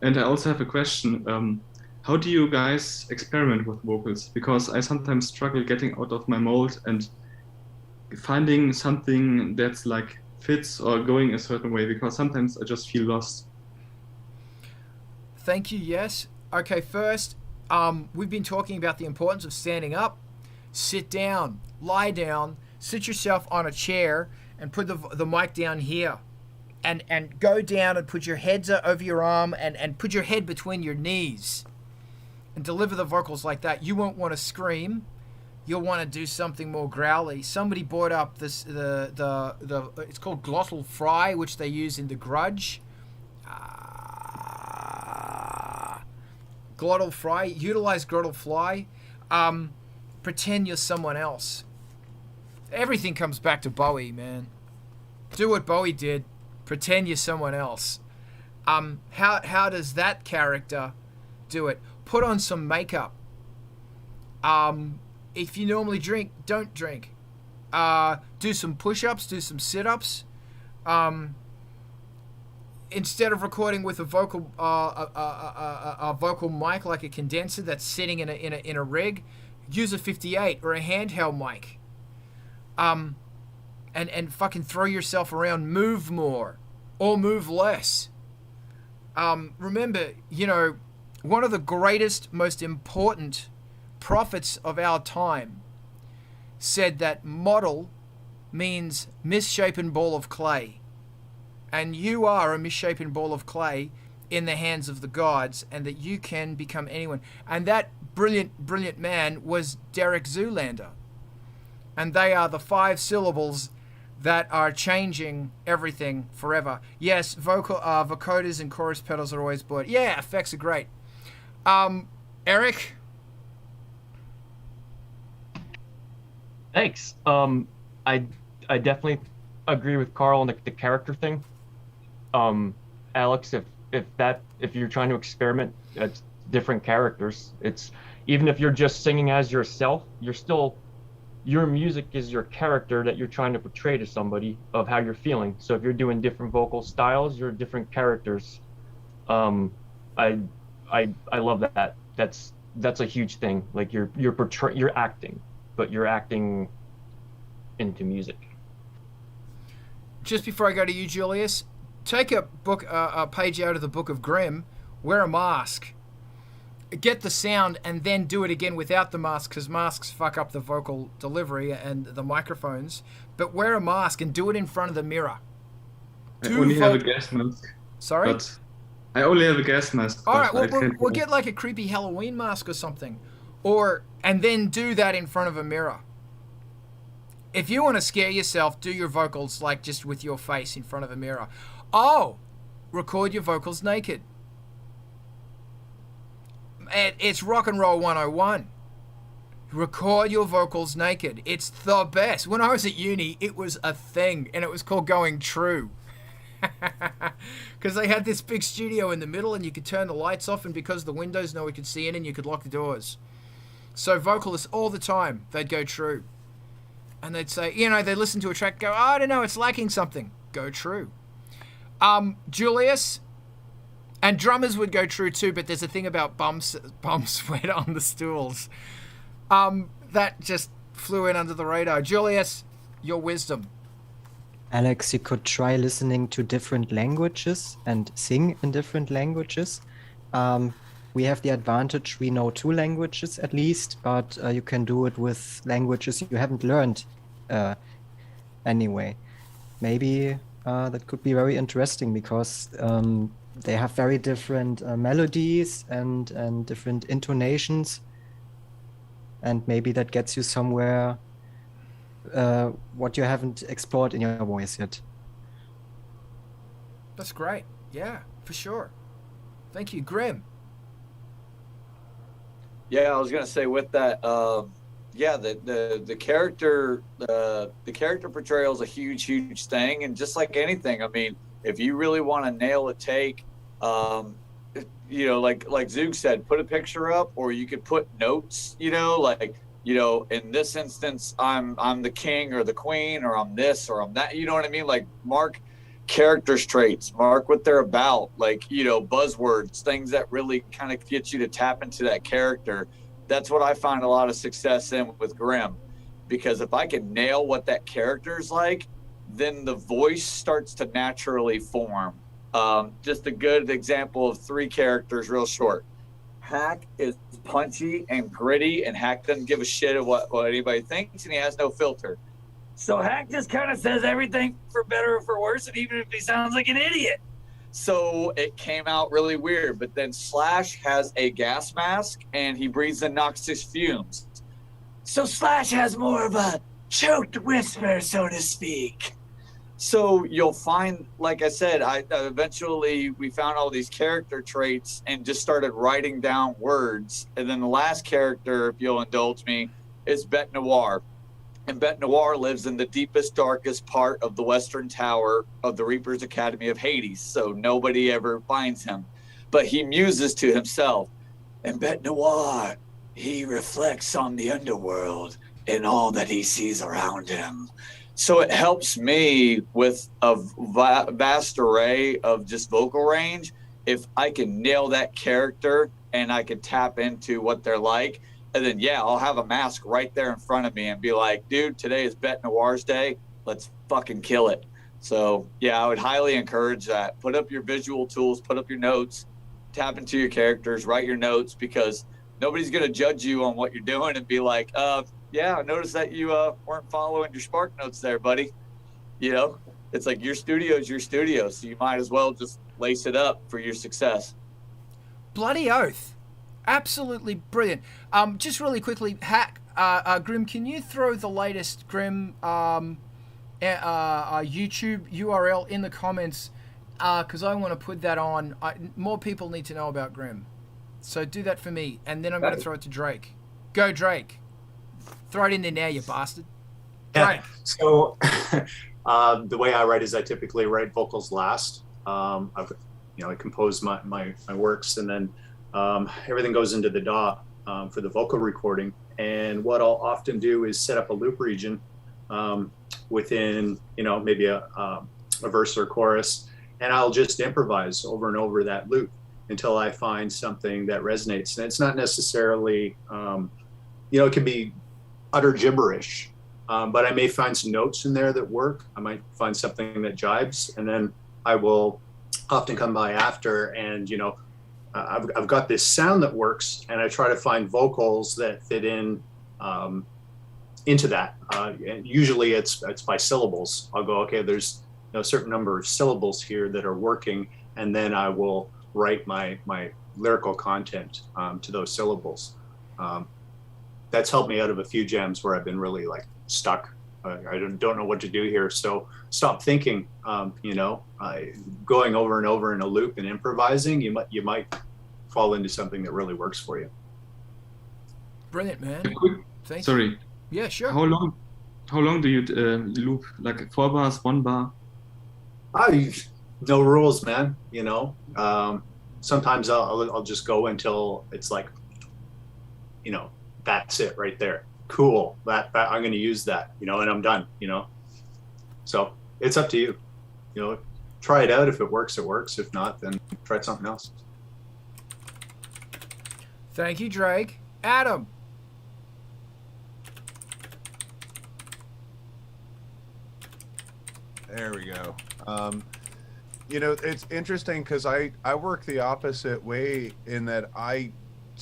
And I also have a question. How do you guys experiment with vocals? Because I sometimes struggle getting out of my mold and finding something that's like fits or going a certain way, because sometimes I just feel lost. Thank you. Yes. Okay. First, we've been talking about the importance of standing up. Sit down, lie down, sit yourself on a chair, and put the mic down here, and go down and put your heads over your arm and put your head between your knees, and deliver the vocals like that. You won't want to scream. You'll want to do something more growly. Somebody brought up this the it's called glottal fry, which they use in The Grudge. Glottal fry. Utilize glottal fry. Pretend you're someone else. Everything comes back to Bowie, man. Do what Bowie did. Pretend you're someone else. How does that character do it? Put on some makeup. If you normally drink, don't drink. Do some push-ups, do some sit-ups. Instead of recording with a vocal mic like a condenser that's sitting in a rig, use a 58 or a handheld mic. And fucking throw yourself around. Move more or move less. Remember, one of the greatest, most important prophets of our time said that model means misshapen ball of clay. And you are a misshapen ball of clay in the hands of the gods, and that you can become anyone. And that brilliant man was Derek Zoolander. And they are the 5 syllables that are changing everything forever. Yes, vocoders and chorus pedals are always bored. Yeah, effects are great. Eric? Thanks. I definitely agree with Carl on the character thing. Alex, if you're trying to experiment at different characters, it's even if you're just singing as yourself, your music is your character that you're trying to portray to somebody of how you're feeling. So if you're doing different vocal styles, you're different characters. I love that. That's a huge thing. Like you're acting, but you're acting into music. Just before I go to you, Julius, take a page out of the Book of Grimm, wear a mask, get the sound, and then do it again without the mask, because masks fuck up the vocal delivery and the microphones. But wear a mask and do it in front of the mirror. I only have a gas mask. Sorry? But I only have a gas mask. All right, we'll get like a creepy Halloween mask or something. And then do that in front of a mirror. If you want to scare yourself, do your vocals like just with your face in front of a mirror. Oh, record your vocals naked. It's rock and roll 101. Record your vocals naked. It's the best. When I was at uni, it was a thing, and it was called going true. Because they had this big studio in the middle, and you could turn the lights off, and because the windows, no one could see in, and you could lock the doors. So vocalists all the time, they'd go true. And they'd say, they'd listen to a track, go, I don't know, it's lacking something. Go true. Julius, and drummers would go true too, but there's a thing about bum sweat on the stools. That just flew in under the radar. Julius, your wisdom. Alex, you could try listening to different languages and sing in different languages. We have the advantage we know 2 languages at least, but you can do it with languages you haven't learned anyway. Maybe that could be very interesting, because they have very different melodies and different intonations, and maybe that gets you somewhere what you haven't explored in your voice yet. That's great. Yeah, for sure. Thank you. Grim. Yeah, I was gonna say with that, the character portrayal is a huge thing, and just like anything, I mean, if you really want to nail a take, like Zoog said, put a picture up, or you could put notes, in this instance, I'm the king or the queen, or I'm this or I'm that, you know what I mean? Like, mark character traits, mark what they're about, buzzwords, things that really kind of get you to tap into that character. That's what I find a lot of success in with Grimm, because if I can nail what that character's like, then the voice starts to naturally form. Just a good example of 3 characters real short. Hack is punchy and gritty, and Hack doesn't give a shit of what anybody thinks, and he has no filter. So Hack just kind of says everything for better or for worse, and even if he sounds like an idiot. So it came out really weird. But then Slash has a gas mask, and he breathes in noxious fumes. So Slash has more of a choked whisper, so to speak. So you'll find, like I said, eventually we found all these character traits and just started writing down words. And then the last character, if you'll indulge me, is Bet Noir. And Bet Noir lives in the deepest, darkest part of the Western Tower of the Reaper's Academy of Hades. So nobody ever finds him. But he muses to himself. And Bet Noir, he reflects on the underworld and all that he sees around him. So it helps me with a vast array of just vocal range. If I can nail that character and I can tap into what they're like, and then, yeah, I'll have a mask right there in front of me and be like, dude, today is Bet Noir's day. Let's fucking kill it. So, yeah, I would highly encourage that. Put up your visual tools, put up your notes, tap into your characters, write your notes, because nobody's going to judge you on what you're doing and be like, yeah, I noticed that you weren't following your Spark notes there, buddy. You know, it's like your studio is your studio, so you might as well just lace it up for your success. Bloody oath. Absolutely brilliant. Just really quickly, Hack, Grim, can you throw the latest Grim YouTube URL in the comments? Because I want to put that on. More people need to know about Grim. So do that for me, and then I'm going to throw it to Drake. Go, Drake. Throw it in there now, you bastard. Yeah. So the way I write is I typically write vocals last. I compose my works, and then everything goes into the DAW for the vocal recording. And what I'll often do is set up a loop region within, maybe a verse or chorus, and I'll just improvise over and over that loop until I find something that resonates. And it's not necessarily, it can be utter gibberish, but I may find some notes in there that work. I might find something that jibes, and then I will often come by after and, I've got this sound that works, and I try to find vocals that fit in into that. And usually it's by syllables. I'll go, okay, there's a certain number of syllables here that are working, and then I will write my lyrical content to those syllables. That's helped me out of a few jams where I've been really like stuck. I don't know what to do here. So stop thinking, going over and over in a loop and improvising, you might fall into something that really works for you. Brilliant, man. Thank Sorry. you. Yeah, sure. How long do you loop? Like 4 bars, 1 bar? No rules, man. Sometimes I'll just go until it's like, that's it right there. Cool. That I'm going to use that, and I'm done, So it's up to you. Try it out. If it works, it works. If not, then try something else. Thank you, Drake. Adam. There we go. It's interesting because I work the opposite way in that I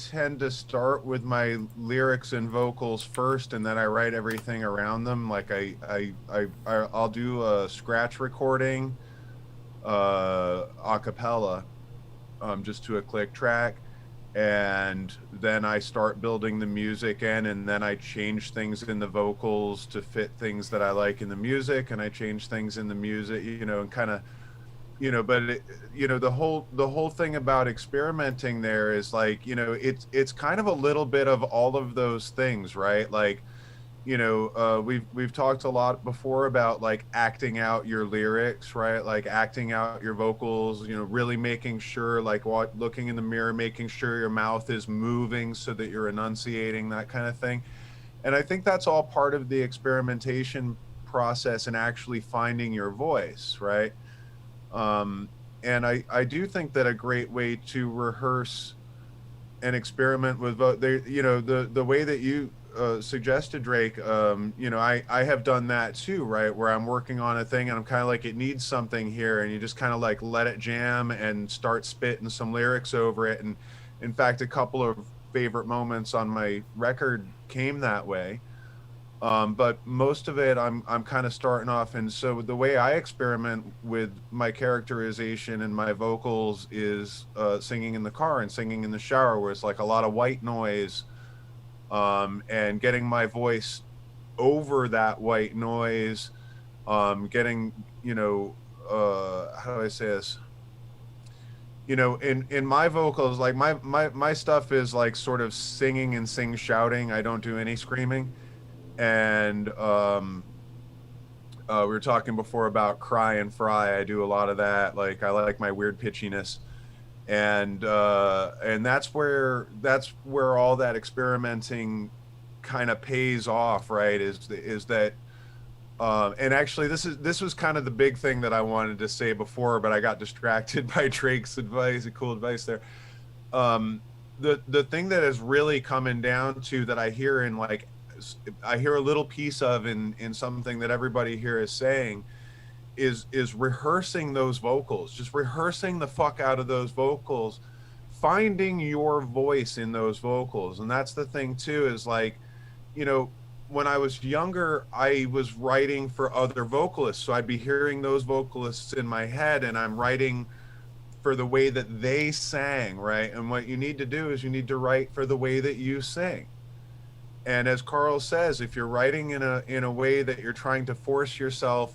tend to start with my lyrics and vocals first, and then I write everything around them. Like I'll do a scratch recording, a cappella, just to a click track, and then I start building the music in, and then I change things in the vocals to fit things that I like in the music, and I change things in the music, and kind of, but the whole thing about experimenting there is like, it's kind of a little bit of all of those things, right? Like, we've talked a lot before about like acting out your lyrics, right? Like acting out your vocals, really making sure, like looking in the mirror, making sure your mouth is moving so that you're enunciating, that kind of thing. And I think that's all part of the experimentation process and actually finding your voice, right? And I do think that a great way to rehearse and experiment with the way that you suggested, Drake, you know, I have done that too, right? Where I'm working on a thing and I'm kind of like, it needs something here, and you just kind of like let it jam and start spitting some lyrics over it. And in fact, a couple of favorite moments on my record came that way. But most of it, I'm kind of starting off, and so the way I experiment with my characterization and my vocals is singing in the car and singing in the shower, where it's like a lot of white noise, and getting my voice over that white noise, getting, you know, how do I say this? You know, in my vocals, like my stuff is like sort of singing and sing shouting. I don't do any screaming. And we were talking before about cry and fry. I do a lot of that. Like I like my weird pitchiness, and that's where all that experimenting kind of pays off, right? Is that and actually this was kind of the big thing that I wanted to say before, but I got distracted by Drake's advice. Cool advice there. The thing that is really coming down to that I hear in like. I hear a little piece of in something that everybody here is saying is rehearsing those vocals, just rehearsing the fuck out of those vocals, finding your voice in those vocals. And that's the thing too, is like, you know, when I was younger, I was writing for other vocalists. So I'd be hearing those vocalists in my head and I'm writing for the way that they sang, right? And what you need to do is you need to write for the way that you sing. And as Carl says, if you're writing in a way that you're trying to force yourself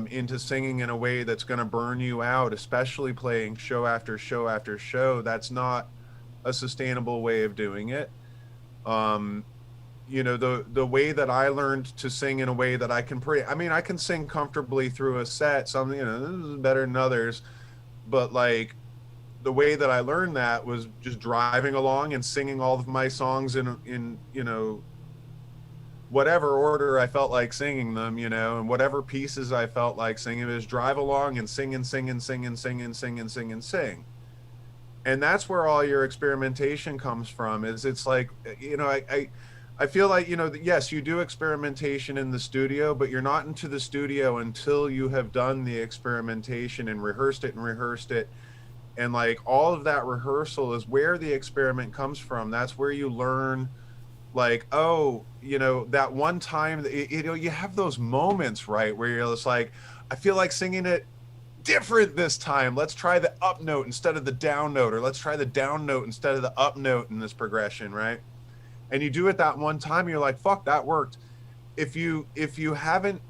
into singing in a way that's going to burn you out, especially playing show after show after show, that's not a sustainable way of doing it. You know, the way that I learned to sing in a way that I can I can sing comfortably through a set. Some, you know, this is better than others, but like, the way that I learned that was just driving along and singing all of my songs in you know, whatever order I felt like singing them, you know, and whatever pieces I felt like singing, is drive along and sing and sing and sing and sing and sing and sing and sing. And that's where all your experimentation comes from. Is it's like, you know, I feel like, you know, yes, you do experimentation in the studio, but you're not into the studio until you have done the experimentation and rehearsed it. And like all of that rehearsal is where the experiment comes from. That's where you learn, like, oh, you know, that one time, you know, you have those moments, right, where you're just like, I feel like singing it different this time. Let's try the up note instead of the down note, or let's try the down note instead of the up note in this progression, right? And you do it that one time, and you're like, fuck, that worked. If you haven't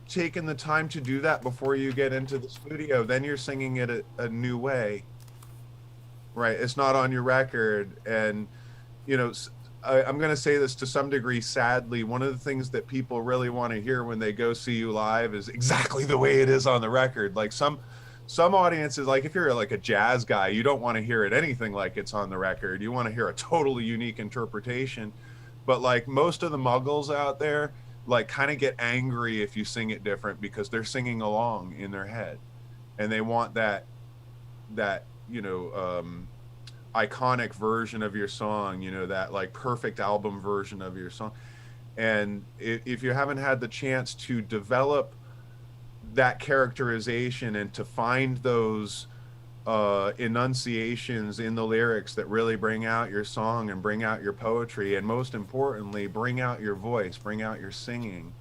taken the time to do that before you get into the studio, then you're singing it a new way, right? It's not on your record. And, you know, I'm going to say this to some degree, sadly, one of the things that people really want to hear when they go see you live is exactly the way it is on the record. Like some audiences, like if you're like a jazz guy, you don't want to hear it anything like it's on the record. You want to hear a totally unique interpretation. But like most of the muggles out there, like kind of get angry if you sing it different, because they're singing along in their head and they want that, you know, iconic version of your song, you know, that like perfect album version of your song. And if you haven't had the chance to develop that characterization and to find those enunciations in the lyrics that really bring out your song and bring out your poetry, and most importantly, bring out your voice, bring out your singing,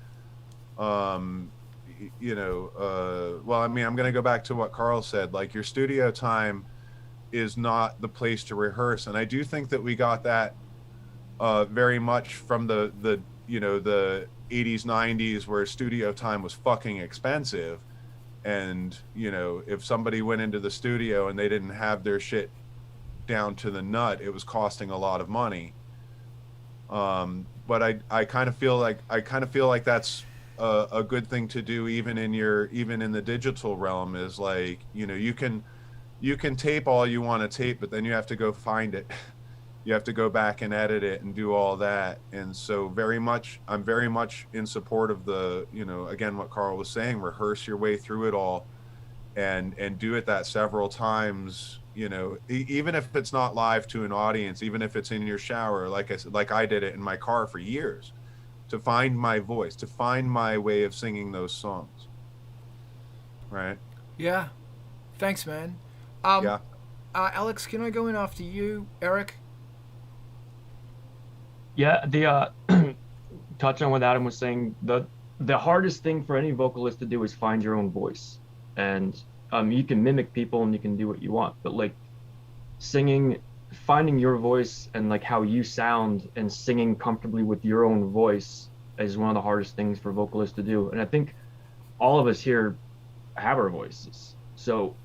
you know, well, I mean, I'm going to go back to what Carl said, like your studio time is not the place to rehearse. And I do think that we got that very much from the you know, the 80s, 90s, where studio time was fucking expensive. And, you know, if somebody went into the studio and they didn't have their shit down to the nut, it was costing a lot of money. But I kind of feel like that's a good thing to do, even in the digital realm, is like, you know, you can tape all you want to tape, but then you have to go find it. You have to go back and edit it and do all that. And so I'm very much in support of the, you know, again, what Carl was saying, rehearse your way through it all and do it that several times, you know, even if it's not live to an audience, even if it's in your shower, like I said, like I did it in my car for years, to find my voice, to find my way of singing those songs. Right? Yeah. Thanks, man. Yeah. Alex, can I go in after you, Eric? Yeah, the touch on what Adam was saying, the hardest thing for any vocalist to do is find your own voice. And you can mimic people and you can do what you want, but like singing, finding your voice and like how you sound and singing comfortably with your own voice is one of the hardest things for vocalists to do. And I think all of us here have our voices. So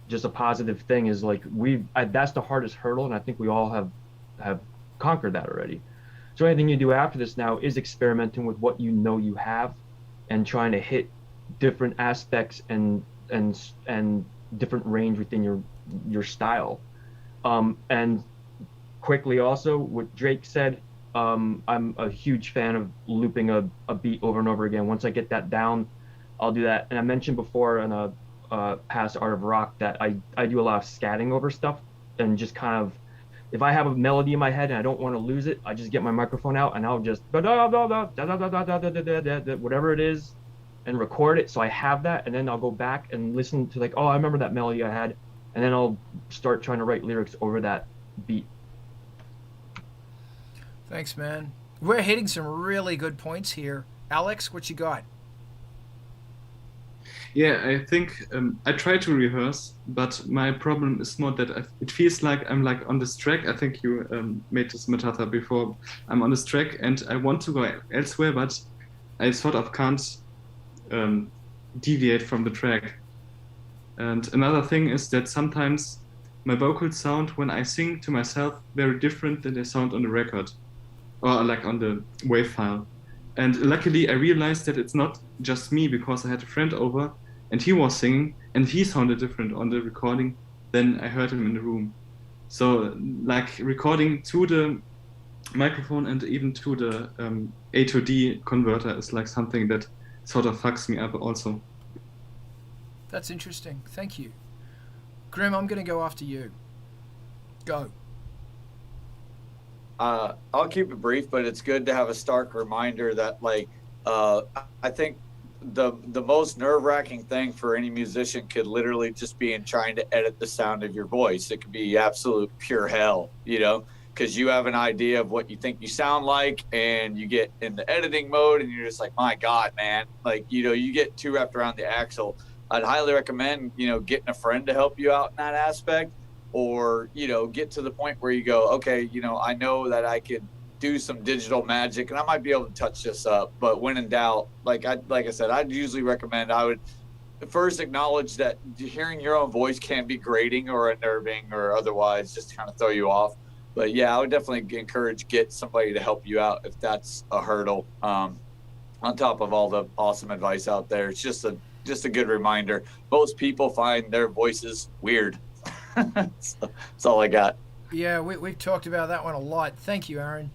just a positive thing is like that's the hardest hurdle, and I think we all have conquered that already. So anything you do after this now is experimenting with what you know you have and trying to hit different aspects and different range within your style. And quickly also, what Drake said, I'm a huge fan of looping a beat over and over again. Once I get that down, I'll do that. And I mentioned before in a past Art of Rock that I do a lot of scatting over stuff, and just kind of, if I have a melody in my head and I don't want to lose it, I just get my microphone out and I'll just whatever it is and record it, so I have that, and then I'll go back and listen to like, oh, I remember that melody I had, and then I'll start trying to write lyrics over that beat. Thanks, man. We're hitting some really good points here. Alex, what you got? Yeah, I think I try to rehearse, but my problem is more that it feels like I'm like on this track. I think you made this metaphor before. I'm on this track and I want to go elsewhere, but I sort of can't deviate from the track. And another thing is that sometimes my vocals sound, when I sing to myself, very different than they sound on the record or like on the WAV file. And luckily I realized that it's not just me, because I had a friend over and he was singing and he sounded different on the recording than I heard him in the room. So like recording to the microphone and even to the A to D converter is like something that sort of fucks me up also. That's interesting. Thank you. Grim, I'm going to go after you. Go. I'll keep it brief, but it's good to have a stark reminder that, like, I think the most nerve-wracking thing for any musician could literally just be in trying to edit the sound of your voice. It could be absolute pure hell, you know, because you have an idea of what you think you sound like, and you get in the editing mode, and you're just like, my God, man, like, you know, you get too wrapped around the axle. I'd highly recommend, you know, getting a friend to help you out in that aspect. Or, you know, get to the point where you go, okay, you know, I know that I could do some digital magic and I might be able to touch this up. But when in doubt, like I said, I'd usually recommend, I would first acknowledge that hearing your own voice can be grating or unnerving or otherwise just kind of throw you off. But yeah, I would definitely encourage get somebody to help you out if that's a hurdle. On top of all the awesome advice out there, it's just a good reminder. Most people find their voices weird. That's all I got. Yeah, we've talked about that one a lot. Thank you, Aaron.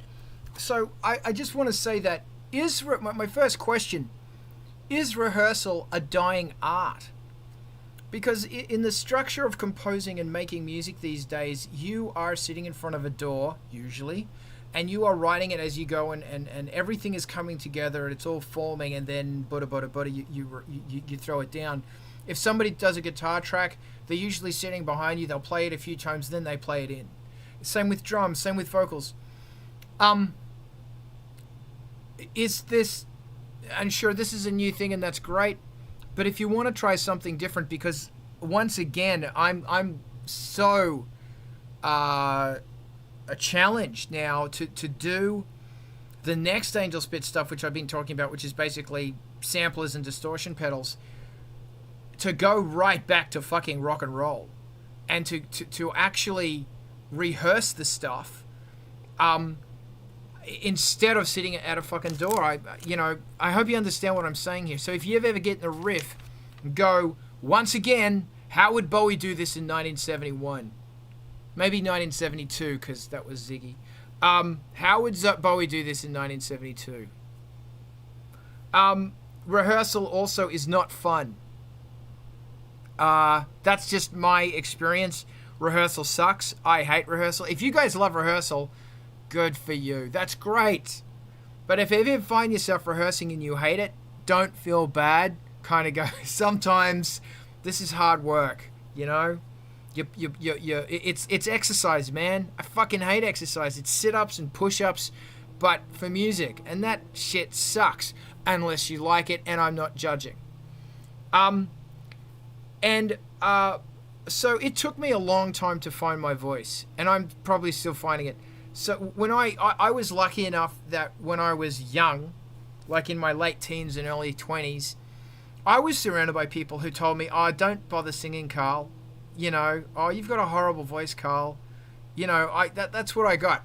So I just want to say that my first question, is rehearsal a dying art? Because in the structure of composing and making music these days, you are sitting in front of a door, usually, and you are writing it as you go, and everything is coming together, and it's all forming, and then you throw it down. If somebody does a guitar track, they're usually sitting behind you, they'll play it a few times, then they play it in. Same with drums, same with vocals. Is this, and sure, this is a new thing and that's great, but if you want to try something different, because once again, I'm so challenged now to do the next ANGELSPIT'S stuff, which I've been talking about, which is basically samplers and distortion pedals, to go right back to fucking rock and roll and to actually rehearse the stuff instead of sitting at a fucking door. I hope you understand what I'm saying here. So if you ever get in a riff, go, once again, how would Bowie do this in 1971? Maybe 1972, because that was Ziggy. How would Bowie do this in 1972? Rehearsal also is not fun. That's just my experience. rehearsal sucks. I hate rehearsal. If you guys love rehearsal, good for you. That's great. But if you ever find yourself rehearsing and you hate it, don't feel bad. Kind of go, sometimes this is hard work, you know? It's exercise, man. I fucking hate exercise. It's sit-ups and push-ups, but for music. And that shit sucks unless you like it, and I'm not judging. So it took me a long time to find my voice, and I'm probably still finding it. So when I was lucky enough that when I was young, like in my late teens and early 20s, I was surrounded by people who told me, oh, don't bother singing, Carl. You know, oh, you've got a horrible voice, Carl. You know, that's what I got.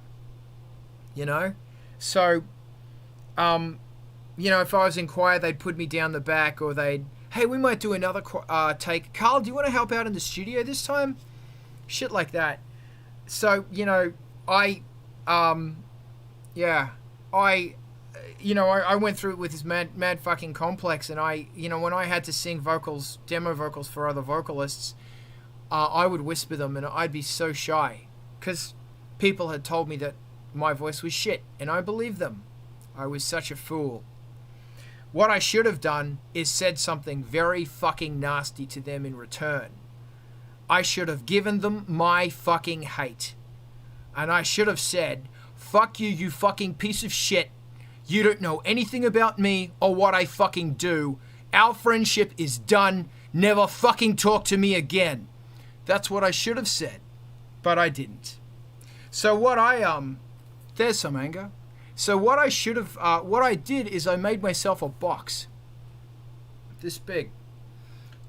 You know? So, you know, if I was in choir, they'd put me down the back, or hey, we might do another take. Carl, do you want to help out in the studio this time? Shit like that. So, you know, I went through it with this mad fucking complex, and when I had to sing demo vocals for other vocalists, I would whisper them, and I'd be so shy, because people had told me that my voice was shit, and I believed them. I was such a fool. What I should have done is said something very fucking nasty to them in return. I should have given them my fucking hate. And I should have said, fuck you, you fucking piece of shit. You don't know anything about me or what I fucking do. Our friendship is done. Never fucking talk to me again. That's what I should have said. But I didn't. So there's some anger. So what I did is I made myself a box. This big.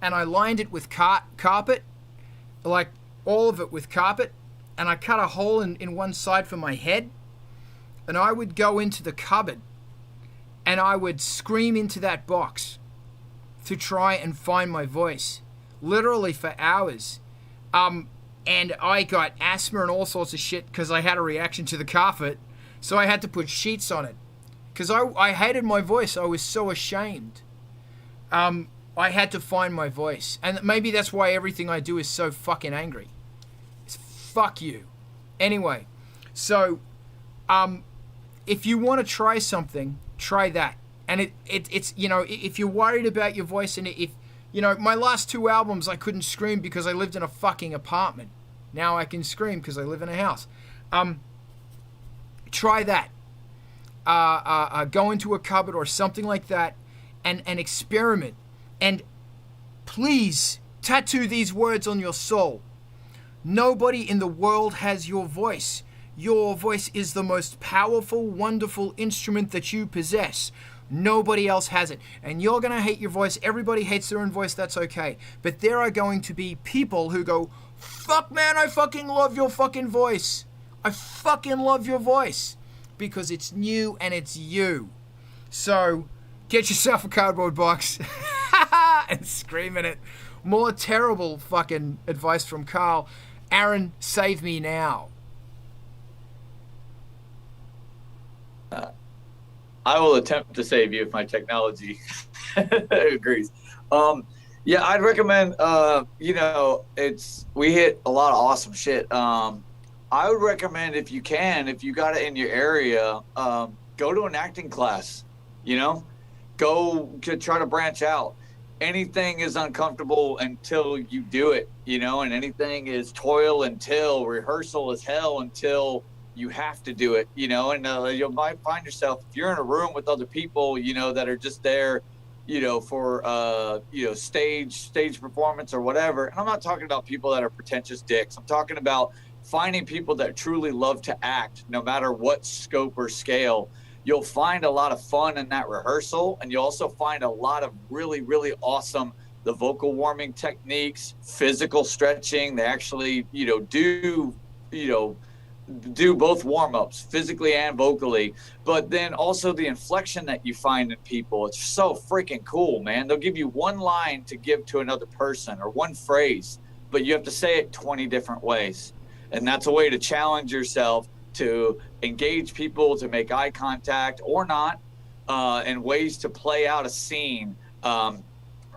And I lined it with carpet. Like all of it with carpet. And I cut a hole in one side for my head. And I would go into the cupboard. And I would scream into that box to try and find my voice. Literally for hours. And I got asthma and all sorts of shit because I had a reaction to the carpet. So I had to put sheets on it. Because I hated my voice. I was so ashamed. I had to find my voice. And maybe that's why everything I do is so fucking angry. Fuck you. Anyway, so if you want to try something, try that. And it's you know, if you're worried about your voice, and if you know, my last 2 albums I couldn't scream because I lived in a fucking apartment. Now I can scream because I live in a house. Try that. Go into a cupboard or something like that and experiment. And please tattoo these words on your soul. Nobody in the world has your voice. Your voice is the most powerful, wonderful instrument that you possess. Nobody else has it. And you're going to hate your voice. Everybody hates their own voice. That's okay. But there are going to be people who go, fuck, man, I fucking love your fucking voice. I fucking love your voice. Because it's new and it's you. So get yourself a cardboard box and scream in it. More terrible fucking advice from Carl. Aaron, save me now. I will attempt to save you if my technology agrees. Yeah, I'd recommend, you know, we hit a lot of awesome shit. I would recommend, if you got it in your area, go to an acting class, you know, go to try to branch out. Anything is uncomfortable until you do it, you know, and anything is toil until rehearsal is hell until you have to do it, you know, and you might find yourself, if you're in a room with other people, you know, that are just there, you know, for, you know, stage performance or whatever. And I'm not talking about people that are pretentious dicks. I'm talking about finding people that truly love to act, no matter what scope or scale. You'll find a lot of fun in that rehearsal, and you'll also find a lot of really, really awesome, the vocal warming techniques, physical stretching. They actually, you know, do both warm-ups, physically and vocally. But then also the inflection that you find in people, it's so freaking cool, man. They'll give you one line to give to another person or one phrase, but you have to say it 20 different ways. And that's a way to challenge yourself, to engage people, to make eye contact or not, and ways to play out a scene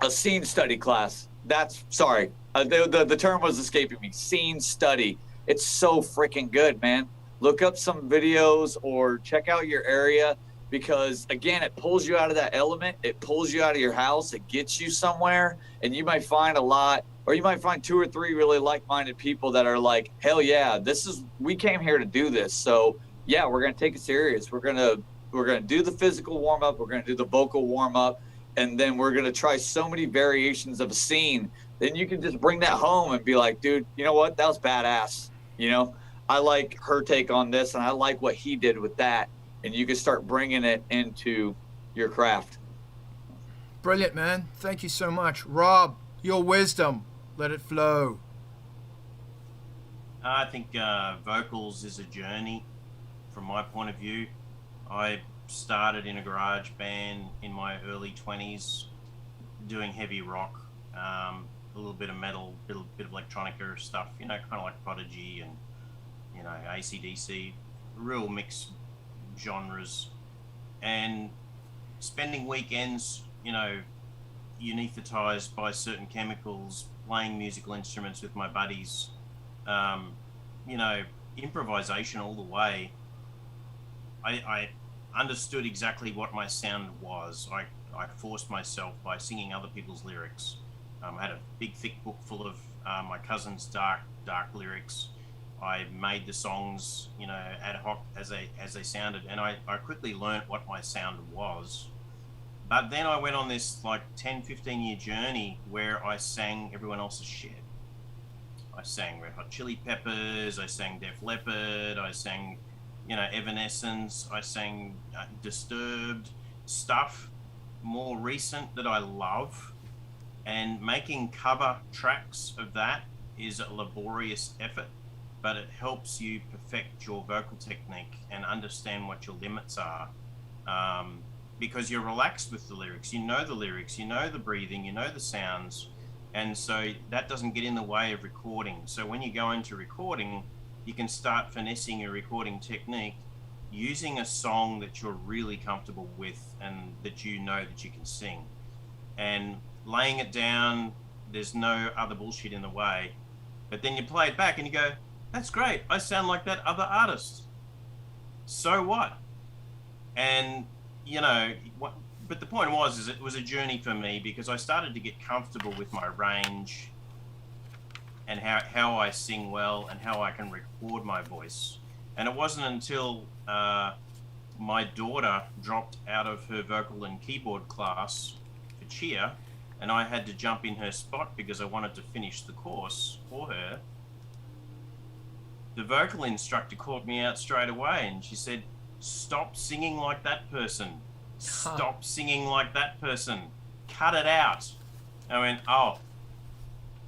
study class. The term was escaping me. Scene study. It's so freaking good, man. Look up some videos or check out your area, because again, it pulls you out of that element. It pulls you out of your house. It gets you somewhere, and you might find a lot, or you might find 2 or 3 really like-minded people that are like, hell yeah, we came here to do this. So yeah, we're gonna take it serious. We're gonna do the physical warm-up. We're gonna do the vocal warm-up, and then we're gonna try so many variations of a scene. Then you can just bring that home and be like, dude, you know what? That was badass. You know, I like her take on this, and I like what he did with that. And you can start bringing it into your craft. Brilliant, man. Thank you so much. Rob, your wisdom, let it flow. I think vocals is a journey from my point of view. I started in a garage band in my early 20s doing heavy rock, a little bit of metal, bit of electronica stuff, you know, kind of like Prodigy and, you know, AC/DC, real mixed genres. And spending weekends, you know, anesthetized by certain chemicals, playing musical instruments with my buddies, you know, improvisation all the way. I understood exactly what my sound was. I forced myself by singing other people's lyrics. I had a big thick book full of my cousin's dark lyrics. I made the songs, you know, ad hoc as they sounded, and I quickly learned what my sound was. But then I went on this like 10-15 year journey where I sang everyone else's shit. I sang Red Hot Chili Peppers, I sang Def Leppard, I sang, you know, Evanescence, I sang Disturbed, stuff more recent that I love. And making cover tracks of that is a laborious effort, but it helps you perfect your vocal technique and understand what your limits are, because you're relaxed with the lyrics. You know the lyrics, you know the breathing, you know the sounds, and so that doesn't get in the way of recording. So when you go into recording, you can start finessing your recording technique using a song that you're really comfortable with and that you know that you can sing, and laying it down. There's no other bullshit in the way. But then you play it back and you go, that's great, I sound like that other artist. So what? And, you know, but the point was, it was a journey for me, because I started to get comfortable with my range and how I sing well and how I can record my voice. And it wasn't until my daughter dropped out of her vocal and keyboard class for cheer, and I had to jump in her spot because I wanted to finish the course for her. The vocal instructor called me out straight away and she said, stop singing like that person. Stop singing like that person. Cut it out. I went, oh,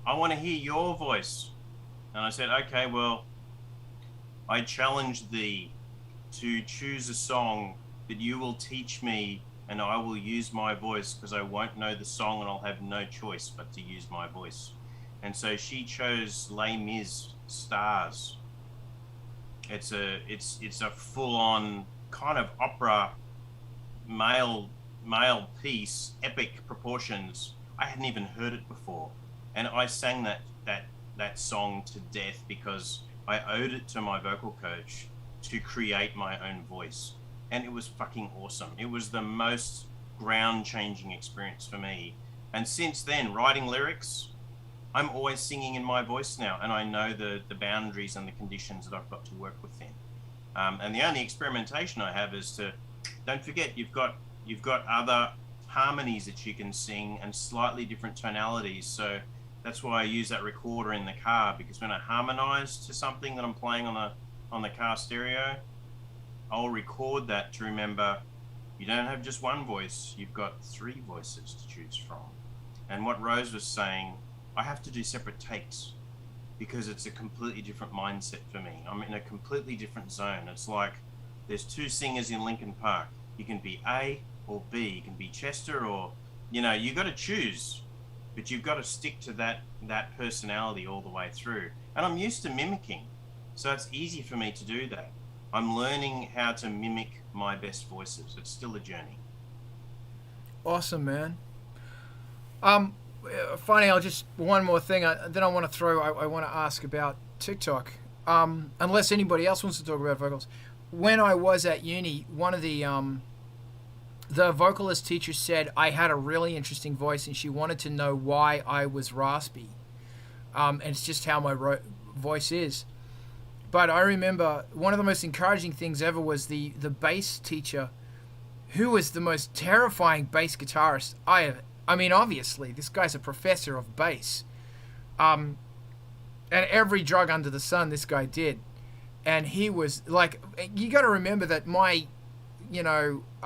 I want to hear your voice. And I said, okay, well, I challenge thee to choose a song that you will teach me, and I will use my voice, because I won't know the song and I'll have no choice but to use my voice. And so she chose Les Mis Stars. It's a full-on kind of opera male piece, epic proportions. I hadn't even heard it before, and I sang that song to death because I owed it to my vocal coach to create my own voice. And it was fucking awesome. It was the most ground-changing experience for me. And since then, writing lyrics, I'm always singing in my voice now, and I know the boundaries and the conditions that I've got to work within. And the only experimentation I have is to, don't forget, you've got other harmonies that you can sing and slightly different tonalities. So that's why I use that recorder in the car, because when I harmonize to something that I'm playing on the car stereo, I'll record that to remember you don't have just one voice, you've got 3 voices to choose from. And what Rose was saying, I have to do separate takes because it's a completely different mindset for me. I'm in a completely different zone. It's like there's 2 singers in Linkin Park. You can be A or B, you can be Chester, or, you know, you got to choose, but you've got to stick to that personality all the way through. And I'm used to mimicking, so it's easy for me to do that. I'm learning how to mimic my best voices. It's still a journey. Awesome, man. funny. I'll just one more thing. Then I want to throw. I want to ask about TikTok. Unless anybody else wants to talk about vocals. When I was at uni, one of the vocalist teachers said I had a really interesting voice, and she wanted to know why I was raspy. And it's just how my voice is. But I remember one of the most encouraging things ever was the bass teacher, who was the most terrifying bass guitarist I have. I mean, obviously, this guy's a professor of bass. And every drug under the sun this guy did. And he was like, you got to remember that my,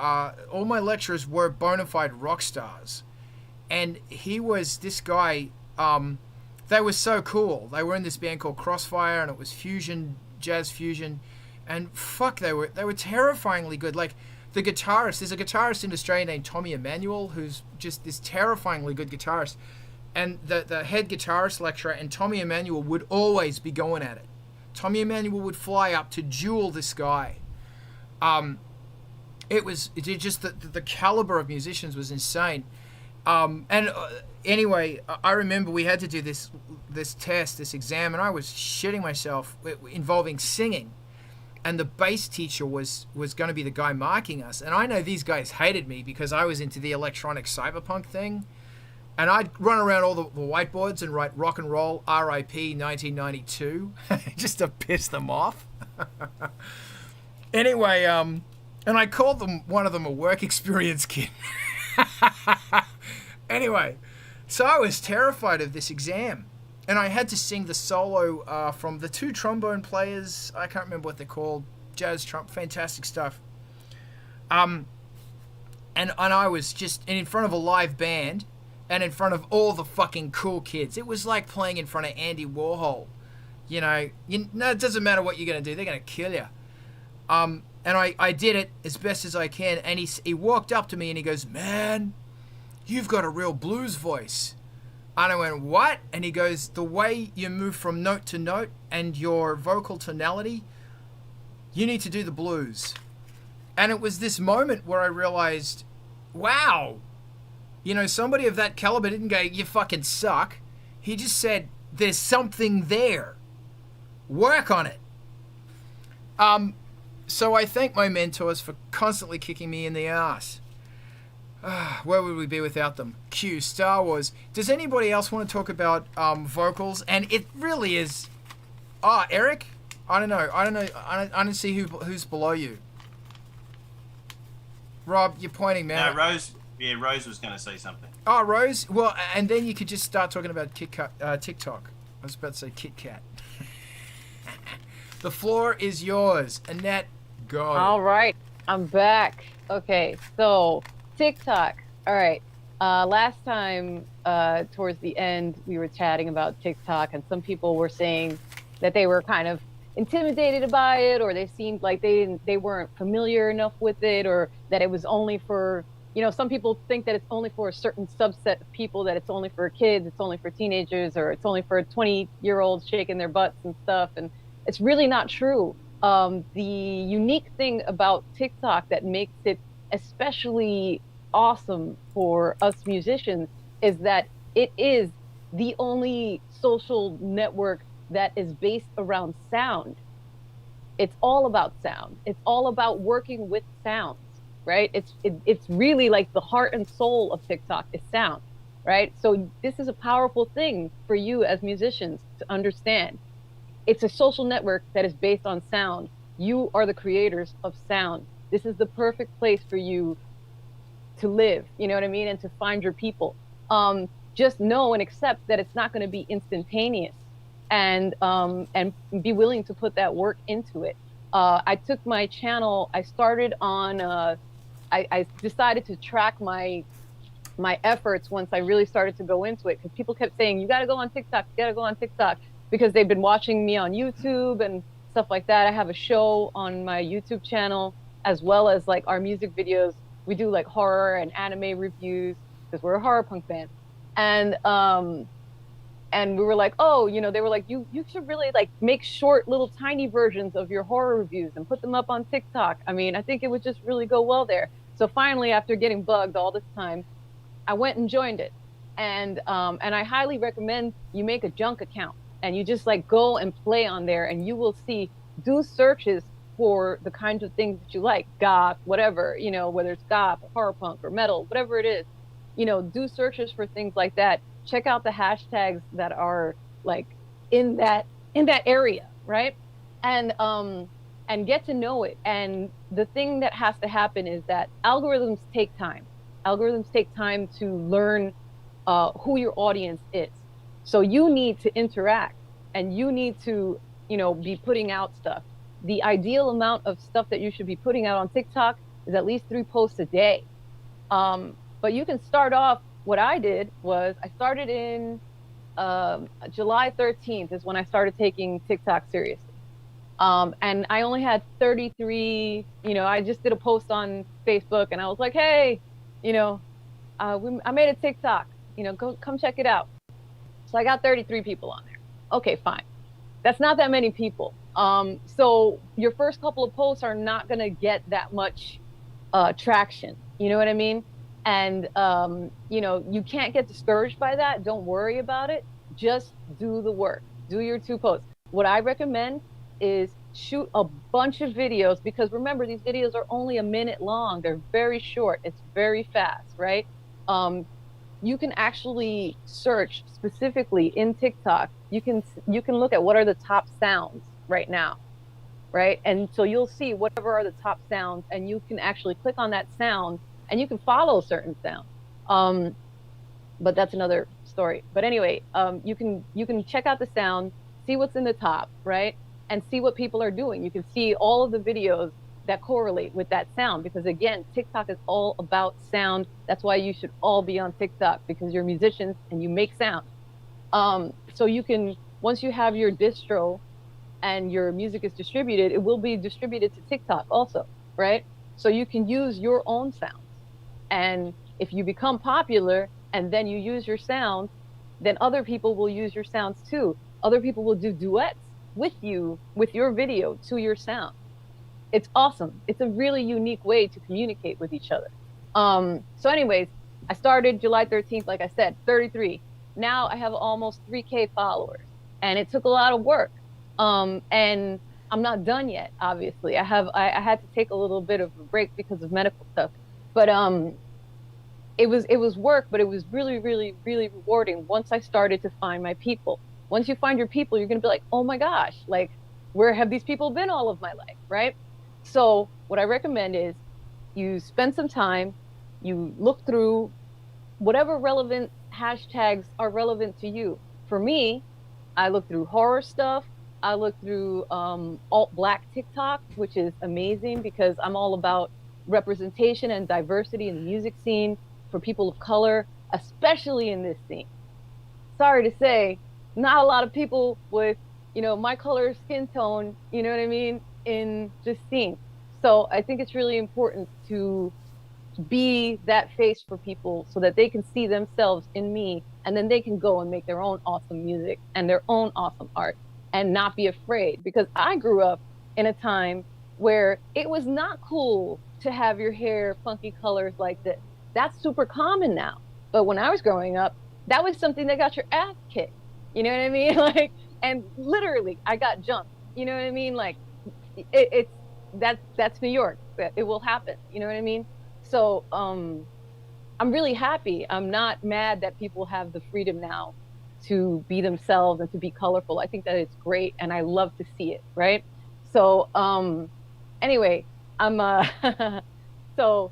all my lecturers were bona fide rock stars. And he was this guy, they were so cool. They were in this band called Crossfire, and it was fusion, jazz fusion. And fuck, they were terrifyingly good. Like, the guitarist, there's a guitarist in Australia named Tommy Emmanuel, who's just this terrifyingly good guitarist. And the head guitarist lecturer and Tommy Emmanuel would always be going at it. Tommy Emmanuel would fly up to duel this guy. It just the caliber of musicians was insane. Anyway, I remember we had to do this test, this exam, and I was shitting myself, involving singing. And the bass teacher was going to be the guy marking us. And I know these guys hated me because I was into the electronic cyberpunk thing. And I'd run around all the whiteboards and write rock and roll RIP 1992 just to piss them off. Anyway, and I called one of them a work experience kid. Anyway, so I was terrified of this exam. And I had to sing the solo from the two trombone players. I can't remember what they're called. Jazz trump, fantastic stuff. And I was just in front of a live band. And in front of all the fucking cool kids. It was like playing in front of Andy Warhol. It doesn't matter what you're going to do. They're going to kill you. And I did it as best as I can. And he walked up to me and he goes, "Man, you've got a real blues voice." And I went, "What?" And he goes, "The way you move from note to note and your vocal tonality, you need to do the blues." And it was this moment where I realized, wow. Somebody of that caliber didn't go, "You fucking suck." He just said, "There's something there. Work on it." So I thank my mentors for constantly kicking me in the ass. Where would we be without them? Q, Star Wars. Does anybody else want to talk about vocals? And it really is... Eric? I don't know. I don't see who's below you. Rob, you're pointing, man. No, Rose... Yeah, Rose was going to say something. Oh, Rose? Well, and then you could just start talking about TikTok. I was about to say Kit Kat. The floor is yours. Annette, go. All right. I'm back. Okay, so TikTok. All right. Last time, towards the end, we were chatting about TikTok, and some people were saying that they were kind of intimidated by it, or they seemed like they weren't familiar enough with it, or that it was only for... some people think that it's only for a certain subset of people, that it's only for kids, it's only for teenagers, or it's only for 20-year-olds shaking their butts and stuff. And it's really not true. The unique thing about TikTok that makes it especially awesome for us musicians is that it is the only social network that is based around sound. It's all about sound. It's all about working with sound. Right? It's really like the heart and soul of TikTok is sound, right? So this is a powerful thing for you as musicians to understand. It's a social network that is based on sound. You are the creators of sound. This is the perfect place for you to live, you know what I mean? And to find your people. Just know and accept that it's not going to be instantaneous, and be willing to put that work into it. I took my channel, I started on, I decided to track my efforts once I really started to go into it, because people kept saying, "You got to go on TikTok, you got to go on TikTok," because they've been watching me on YouTube and stuff like that. I have a show on my YouTube channel, as well as like our music videos. We do like horror and anime reviews because we're a horror punk band. And we were like, oh, they were like, you should really like make short little tiny versions of your horror reviews and put them up on TikTok. I mean, I think it would just really go well there. So finally, after getting bugged all this time, I went and joined it. And I highly recommend you make a junk account and you just like go and play on there, and you will see, do searches for the kinds of things that you like, goth, whatever, you know, whether it's goth, horror punk, or metal, whatever it is, you know, do searches for things like that. Check out the hashtags that are like in that area, right? And get to know it. And the thing that has to happen is that algorithms take time. Algorithms take time to learn who your audience is. So you need to interact, and you need to, you know, be putting out stuff. The ideal amount of stuff that you should be putting out on TikTok is at least 3 posts a day. But you can start off, what I did was I started in July 13th is when I started taking TikTok seriously. And I only had 33, you know, I just did a post on Facebook and I was like, hey, you know, I made a TikTok, you know, come check it out. So I got 33 people on there. Okay, fine. That's not that many people. So your first couple of posts are not going to get that much traction. You know what I mean? And, you know, you can't get discouraged by that. Don't worry about it. Just do the work. Do your 2 posts. What I recommend is shoot a bunch of videos, because remember, these videos are only a minute long. They're very short. It's very fast, right? You can actually search specifically in TikTok. You can look at what are the top sounds right now, right? And so you'll see whatever are the top sounds, and you can actually click on that sound and you can follow certain sounds. But that's another story. But anyway, you can check out the sound, see what's in the top, right? And see what people are doing. You can see all of the videos that correlate with that sound, because again, TikTok is all about sound. That's why you should all be on TikTok, because you're musicians and you make sound. So you can, once you have your distro and your music is distributed, it will be distributed to TikTok also, right? So you can use your own sounds. And if you become popular and then you use your sounds, then other people will use your sounds too. Other people will do duets with you, with your video to your sound. It's awesome. It's a really unique way to communicate with each other. So anyways, I started July 13th, like I said, 33. Now I have almost 3K followers, and it took a lot of work. And I'm not done yet, obviously. I had to take a little bit of a break because of medical stuff. But it was work, but it was really, really, really rewarding once I started to find my people. Once you find your people, you're gonna be like, oh my gosh, like, where have these people been all of my life, right? So what I recommend is you spend some time, you look through whatever relevant hashtags are relevant to you. For me, I look through horror stuff. I look through alt-black TikTok, which is amazing because I'm all about representation and diversity in the music scene for people of color, especially in this scene. Sorry to say, not a lot of people with, you know, my color skin tone, you know what I mean, in this scene. So I think it's really important to be that face for people so that they can see themselves in me, and then they can go and make their own awesome music and their own awesome art and not be afraid. Because I grew up in a time where it was not cool to have your hair funky colors like this. That's super common now. But when I was growing up, that was something that got your ass kicked. You know what I mean? Like, and literally I got jumped. You know what I mean? Like, that's New York. It will happen. You know what I mean? So I'm really happy. I'm not mad that people have the freedom now to be themselves and to be colorful. I think that it's great, and I love to see it, right? So anyway, so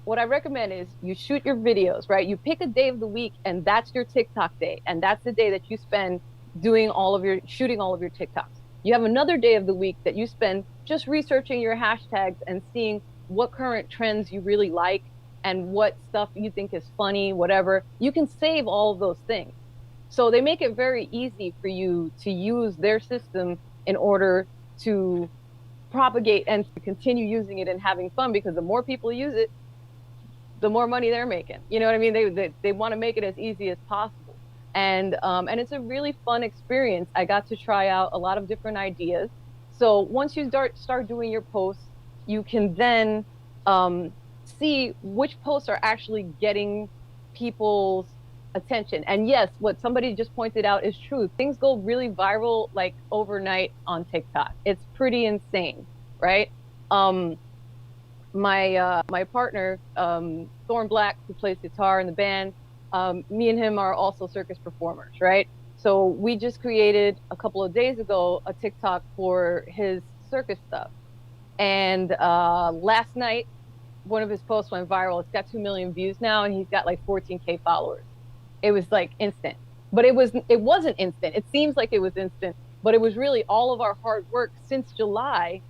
what I recommend is you shoot your videos, right? You pick a day of the week, and that's your TikTok day, and that's the day that you spend shooting all of your TikToks. You have another day of the week that you spend just researching your hashtags and seeing what current trends you really like and what stuff you think is funny, whatever. You can save all of those things. So they make it very easy for you to use their system in order to propagate and to continue using it and having fun, because the more people use it, the more money they're making. You know what I mean? They want to make it as easy as possible. And it's a really fun experience. I got to try out a lot of different ideas. So once you start doing your posts, you can then see which posts are actually getting people's attention. And yes, what somebody just pointed out is true. Things go really viral like overnight on TikTok. It's pretty insane, right? My partner, Thorn Black, who plays guitar in the band, me and him are also circus performers, right? So we just created a couple of days ago a TikTok for his circus stuff. And last night, one of his posts went viral. It's got 2 million views now, and he's got like 14K followers. It was like instant, but it wasn't instant. It seems like it was instant, but it was really all of our hard work since July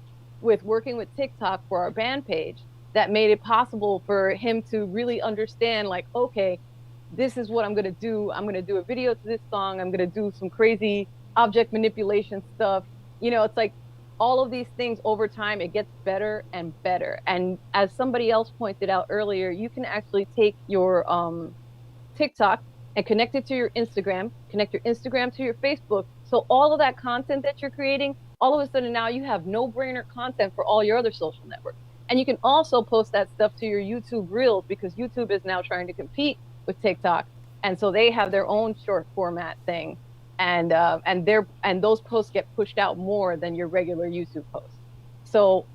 with working with TikTok for our band page that made it possible for him to really understand, like, okay, this is what I'm going to do. I'm going to do a video to this song. I'm going to do some crazy object manipulation stuff. You know, it's like all of these things over time, it gets better and better. And as somebody else pointed out earlier, you can actually take your TikTok and connect it to your Instagram, connect your Instagram to your Facebook. So all of that content that you're creating, all of a sudden now you have no-brainer content for all your other social networks. And you can also post that stuff to your YouTube Reels, because YouTube is now trying to compete with TikTok. And so they have their own short format thing. And those posts get pushed out more than your regular YouTube posts. So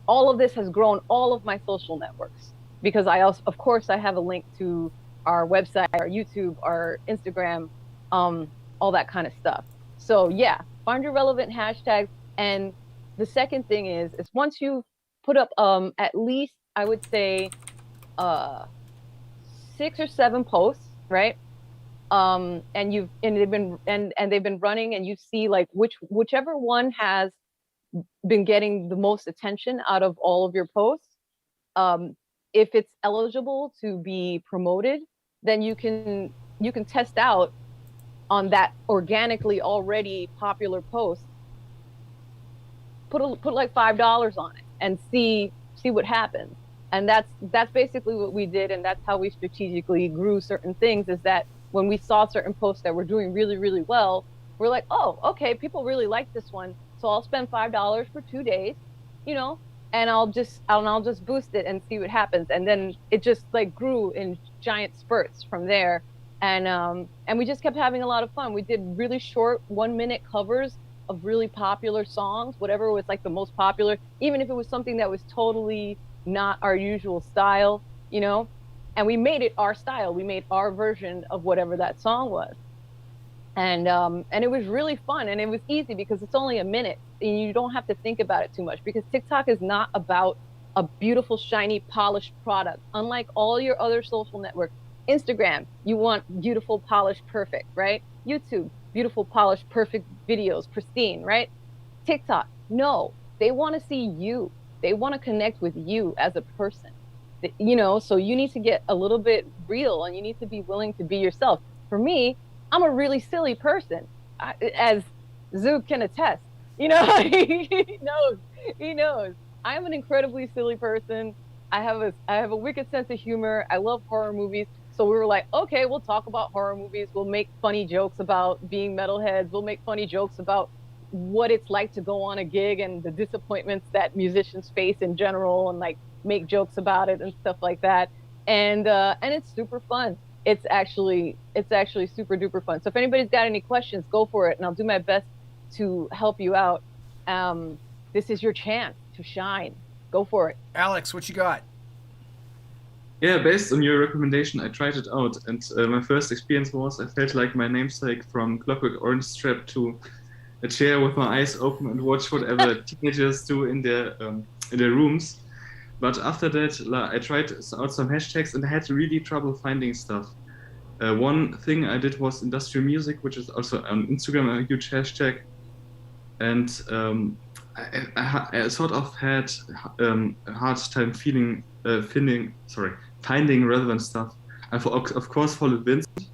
all of this has grown all of my social networks, because I also, of course, I have a link to our website, our YouTube, our Instagram, all that kind of stuff. So yeah, find your relevant hashtags. And the second thing is once you put up at least, I would say 6 or 7 posts, right? And they've been running, and you see like whichever one has been getting the most attention out of all of your posts. If it's eligible to be promoted, then you can test out on that organically already popular post. Put like $5 on it and see what happens. And that's basically what we did, and that's how we strategically grew certain things. Is that when we saw certain posts that were doing really, really well, we're like, oh, okay, people really like this one, so I'll spend $5 for 2 days, you know, and I'll just boost it and see what happens. And then it just like grew in giant spurts from there. And we just kept having a lot of fun. We did really short 1-minute covers of really popular songs, whatever was like the most popular, even if it was something that was totally not our usual style, you know, and we made it our style. We made our version of whatever that song was. And it was really fun, and it was easy because it's only a minute and you don't have to think about it too much, because TikTok is not about a beautiful, shiny, polished product. Unlike all your other social networks, Instagram, you want beautiful, polished, perfect, right? YouTube, beautiful, polished, perfect videos, pristine, right? TikTok, no, they want to see you. They want to connect with you as a person, you know, so you need to get a little bit real, and you need to be willing to be yourself. For me, I'm a really silly person, as Zook can attest, you know, he knows. I'm an incredibly silly person. I have a wicked sense of humor. I love horror movies. So we were like, okay, we'll talk about horror movies. We'll make funny jokes about being metalheads. We'll make funny jokes about what it's like to go on a gig and the disappointments that musicians face in general, and like make jokes about it and stuff like that. And it's super fun. It's actually super duper fun. So if anybody's got any questions, go for it, and I'll do my best to help you out. This is your chance to shine. Go for it. Alex, what you got? Yeah, based on your recommendation, I tried it out, and my first experience was I felt like my namesake from Clockwork Orange strapped to a chair with my eyes open and watch whatever teenagers do in their rooms. But after that, I tried out some hashtags, and I had really trouble finding stuff. One thing I did was industrial music, which is also on Instagram a huge hashtag, and I sort of had a hard time finding relevant stuff. I of course followed Vincent,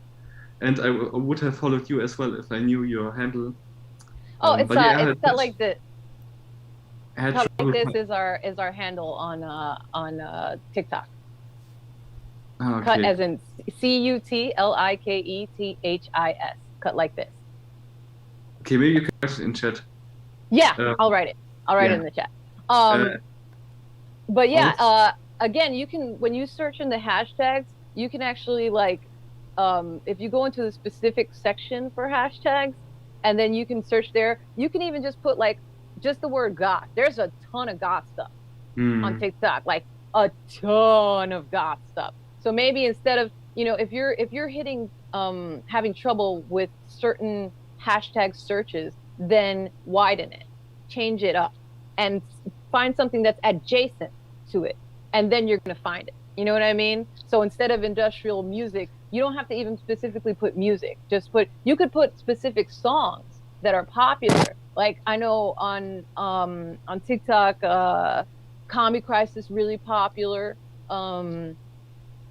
and I would have followed you as well if I knew your handle. It's cut like this. Cut like this is our handle on TikTok. Oh, okay. Cut as in CUTLIKETHIS. Cut like this. Okay, maybe you can write it in chat. Yeah, I'll write it. I'll write it in the chat. But yeah, again, you can, when you search in the hashtags, you can actually like if you go into the specific section for hashtags, and then you can search there, you can even just put like just the word goth. There's a ton of goth stuff on TikTok, like a ton of goth stuff. So maybe instead of, you know, if you're hitting having trouble with certain hashtag searches, then widen it, change it up, and find something that's adjacent to it, and then you're gonna find it. You know what I mean? So instead of industrial music, you don't have to even specifically put music. You could put specific songs that are popular. Like I know on TikTok, Commie Christ is really popular. Who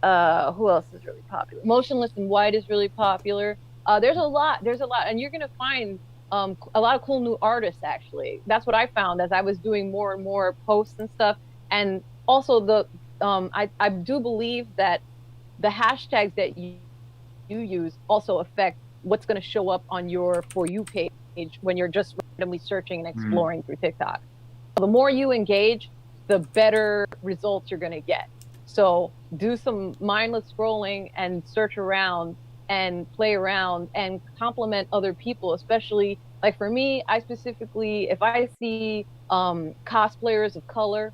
else is really popular? Motionless in White is really popular. There's a lot, and you're gonna find a lot of cool new artists. Actually, that's what I found as I was doing more and more posts and stuff. And also I do believe that the hashtags that you use also affect what's going to show up on your For You page when you're just randomly searching and exploring through TikTok. The more you engage, the better results you're going to get. So do some mindless scrolling and search around and play around and compliment other people, especially like for me, I specifically, if I see cosplayers of color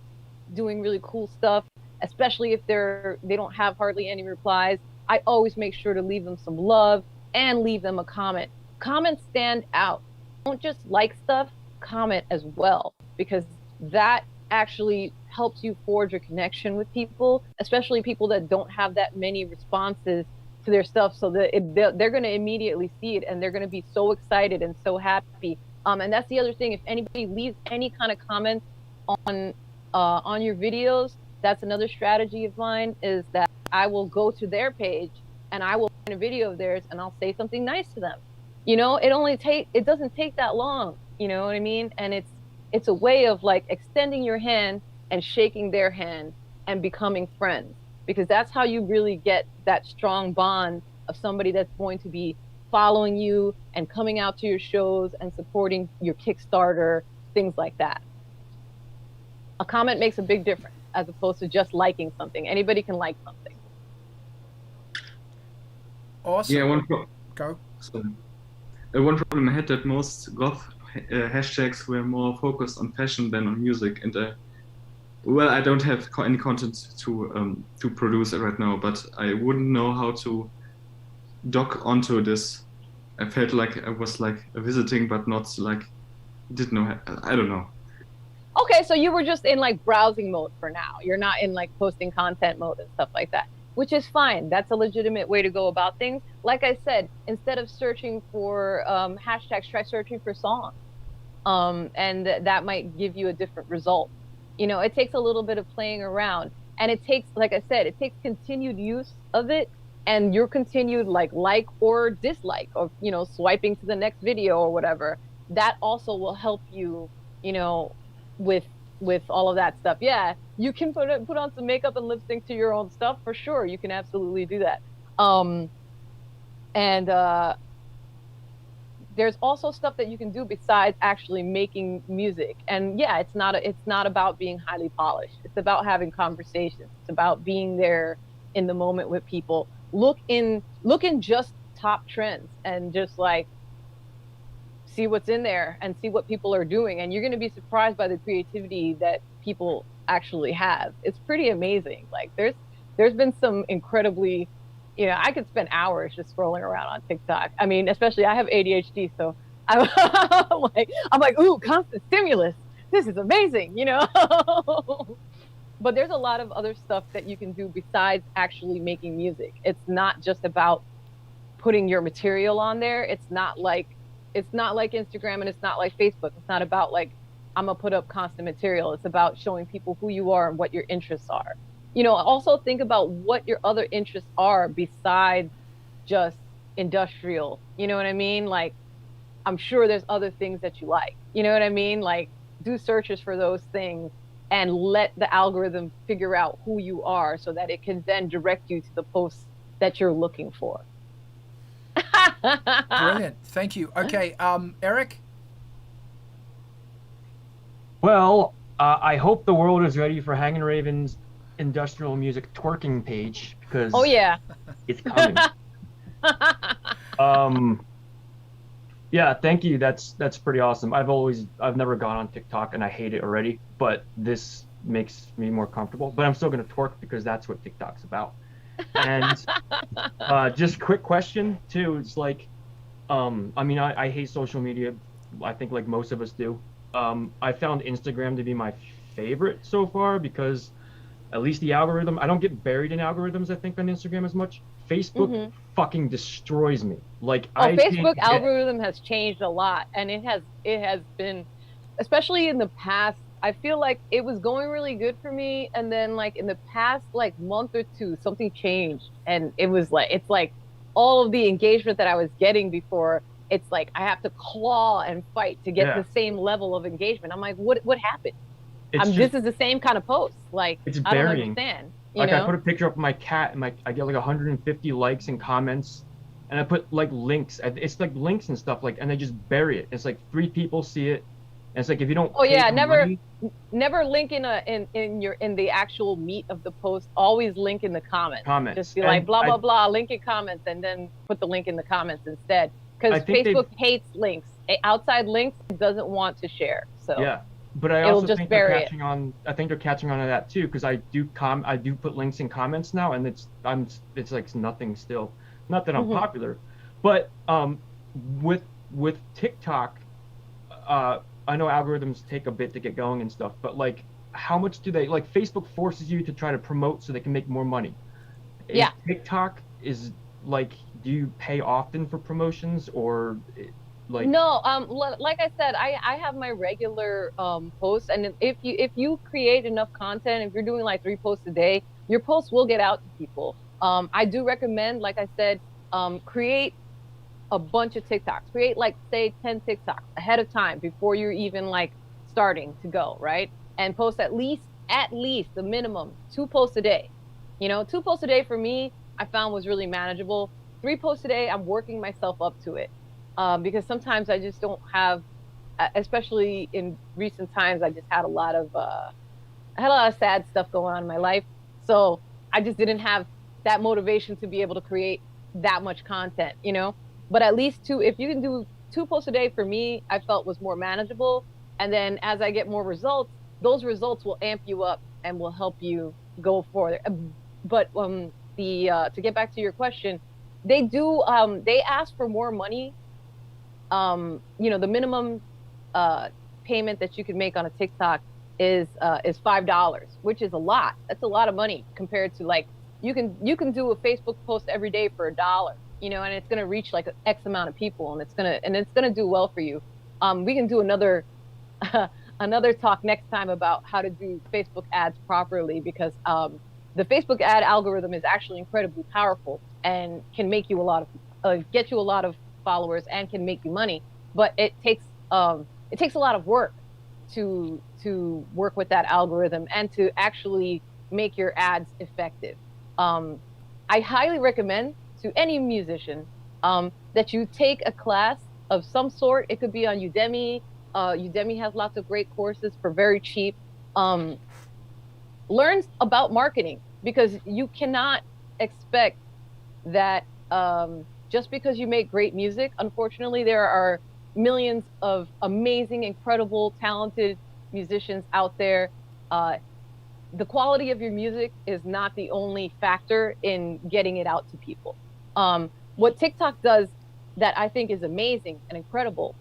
doing really cool stuff, especially if they don't have hardly any replies, I always make sure to leave them some love and leave them a comment. Comments stand out. Don't just like stuff, comment as well, because that actually helps you forge a connection with people, especially people that don't have that many responses to their stuff, so that they're going to immediately see it and they're going to be so excited and so happy. And that's the other thing. If anybody leaves any kind of comments on your videos, that's another strategy of mine, is that I will go to their page and I will find a video of theirs and I'll say something nice to them. You know, it doesn't take that long, you know what I mean? And it's a way of like extending your hand and shaking their hand and becoming friends, because that's how you really get that strong bond of somebody that's going to be following you and coming out to your shows and supporting your Kickstarter, things like that. A comment makes a big difference as opposed to just liking something. Anybody can like something. Awesome. Yeah, Go. One problem I had, that most goth hashtags were more focused on fashion than on music, and I don't have any content to produce right now, but I wouldn't know how to dock onto this. I felt like I was like visiting, but not like didn't know. I don't know. Okay, so you were just in like browsing mode for now. You're not in like posting content mode and stuff like that, which is fine. That's a legitimate way to go about things. Like I said, instead of searching for hashtags, try searching for songs. And that might give you a different result. You know, it takes a little bit of playing around, and it takes, like I said, it takes continued use of it and your continued like or dislike, or, you know, swiping to the next video or whatever. That also will help you, you know, with all of that stuff. Yeah, you can put on some makeup and lip sync to your own stuff for sure. You can absolutely do that. There's also stuff that you can do besides actually making music. And yeah, it's not about being highly polished. It's about having conversations. It's about being there in the moment with people. Look in just top trends and just like see what's in there and see what people are doing, and you're going to be surprised by the creativity that people actually have. It's pretty amazing. Like there's been some incredibly, you know, I could spend hours just scrolling around on TikTok. I mean, especially I have ADHD, so I'm like, ooh, constant stimulus. This is amazing, you know. But there's a lot of other stuff that you can do besides actually making music. It's not just about putting your material on there. It's not like Instagram, and it's not like Facebook. It's not about like, I'm gonna put up constant material. It's about showing people who you are and what your interests are. You know, also think about what your other interests are besides just industrial. You know what I mean? Like, I'm sure there's other things that you like. You know what I mean? Like, do searches for those things and let the algorithm figure out who you are so that it can then direct you to the posts that you're looking for. Brilliant. Thank you. Okay, Eric? Well, I hope the world is ready for Hangin' Raven's industrial music twerking page, because oh yeah, it's coming. Yeah, thank you. That's pretty awesome. I've never gone on TikTok and I hate it already, but this makes me more comfortable. But I'm still gonna twerk because that's what TikTok's about. And just quick question too. It's like, I mean, I hate social media. I think like most of us do. I found Instagram to be my favorite so far because at least the algorithm, I don't get buried in algorithms, I think, on Instagram as much. Facebook fucking destroys me. Like Facebook algorithm has changed a lot, and it has been, especially in the past, I feel like it was going really good for me, and then like in the past like month or two, something changed, and it's like all of the engagement that I was getting before, it's like I have to claw and fight to get the same level of engagement. I'm like, what happened? This is the same kind of post. Like, it's I don't burying. understand. Like, I put a picture of my cat, and I get like 150 likes and comments, and I put like links. It's like links and stuff, like, and I just bury it. It's like 3 people see it, and it's like if you don't. Oh yeah, never link in the actual meat of the post. Always link in the comments. Just be like blah blah blah, link in comments, and then put the link in the comments instead. Because Facebook hates links. Outside links, it doesn't want to share. So yeah. But I also think they're catching on. I think they're catching on to that too, because I do put links in comments now, and it's like nothing still. Not that I'm popular, but with TikTok, I know algorithms take a bit to get going and stuff, but like, how much do they like? Facebook forces you to try to promote so they can make more money. Yeah. TikTok is like, do you pay often for promotions or? Like, no, like I said, I have my regular posts, and if you create enough content, if you're doing like 3 posts a day, your posts will get out to people. I do recommend, like I said, create a bunch of TikToks. Create like say 10 TikToks ahead of time before you're even like starting to go, right? And post at least the minimum 2 posts a day. 2 posts a day for me, I found was really manageable. 3 posts a day, I'm working myself up to it. Because sometimes I just don't have, especially in recent times, I just had a lot of sad stuff going on in my life. So I just didn't have that motivation to be able to create that much content, But at least 2, if you can do 2 posts a day, for me, I felt was more manageable. And then as I get more results, those results will amp you up and will help you go further. But to get back to your question, they do, they ask for more money. The minimum payment that you can make on a TikTok is $5, which is a lot. That's a lot of money compared to like you can do a Facebook post every day for $1, and it's gonna reach like X amount of people, and it's gonna do well for you. We can do another talk next time about how to do Facebook ads properly, because the Facebook ad algorithm is actually incredibly powerful and can make you get you a lot of followers and can make you money, but it takes a lot of work to work with that algorithm and to actually make your ads effective. I highly recommend to any musician that you take a class of some sort. It could be on Udemy. Udemy has lots of great courses for very cheap. Learn about marketing, because you cannot expect that just because you make great music. Unfortunately, there are millions of amazing, incredible, talented musicians out there. The quality of your music is not the only factor in getting it out to people. What TikTok does that I think is amazing and incredible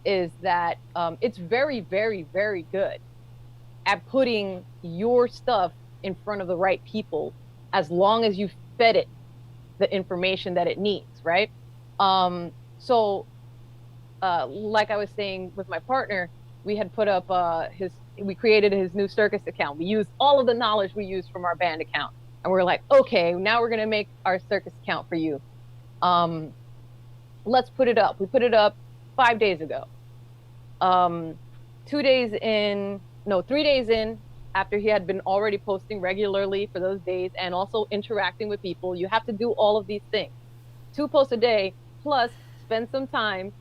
is that it's very, very, very good at putting your stuff in front of the right people, as long as you fed it the information that it needs, right? So like I was saying with my partner, we had put up we created his new circus account. We used all of the knowledge we used from our band account, and we're like, okay, now we're gonna make our circus account for you. Let's put it up. We put it up 5 days ago. 3 days in, after he had been already posting regularly for those days and also interacting with people. You have to do all of these things. 2 posts a day, plus spend some time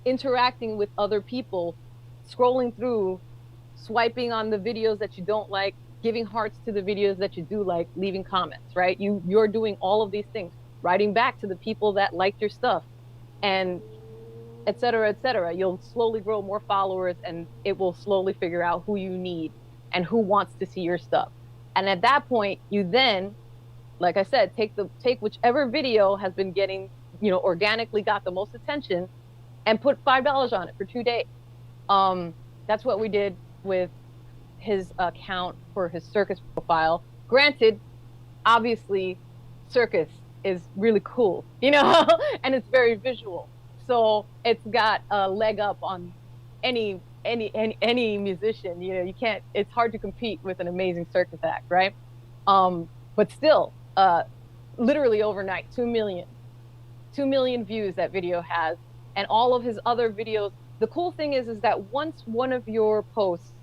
interacting with other people, scrolling through, swiping on the videos that you don't like, giving hearts to the videos that you do like, leaving comments, right? You're doing all of these things. writing back to the people that liked your stuff, and et cetera, et cetera. You'll slowly grow more followers, and it will slowly figure out who you need and who wants to see your stuff. And at that point, you then, like I said, take whichever video has been getting, organically got the most attention, and put $5 on it for 2 days. That's what we did with his account for his circus profile. Granted, obviously, circus is really cool, and it's very visual. So it's got a leg up on any musician. You can't. It's hard to compete with an amazing circus act, right? But still, literally overnight, 2 million views that video has, and all of his other videos. The cool thing is that once one of your posts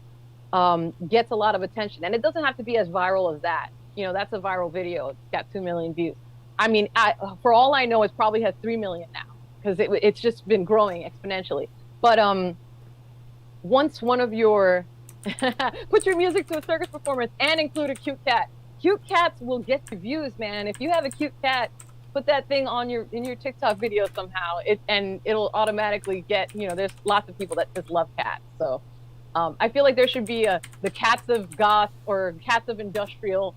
gets a lot of attention, and it doesn't have to be as viral as that. That's a viral video. It's got 2 million views. I mean, for all I know, it probably has 3 million now, because it's just been growing exponentially. But once one of your put your music to a circus performance and include a cute cat. Cute cats will get you views, man. If you have a cute cat, put that thing in your TikTok video somehow, and it'll automatically get. There's lots of people that just love cats. So I feel like there should be the Cats of Goth or Cats of Industrial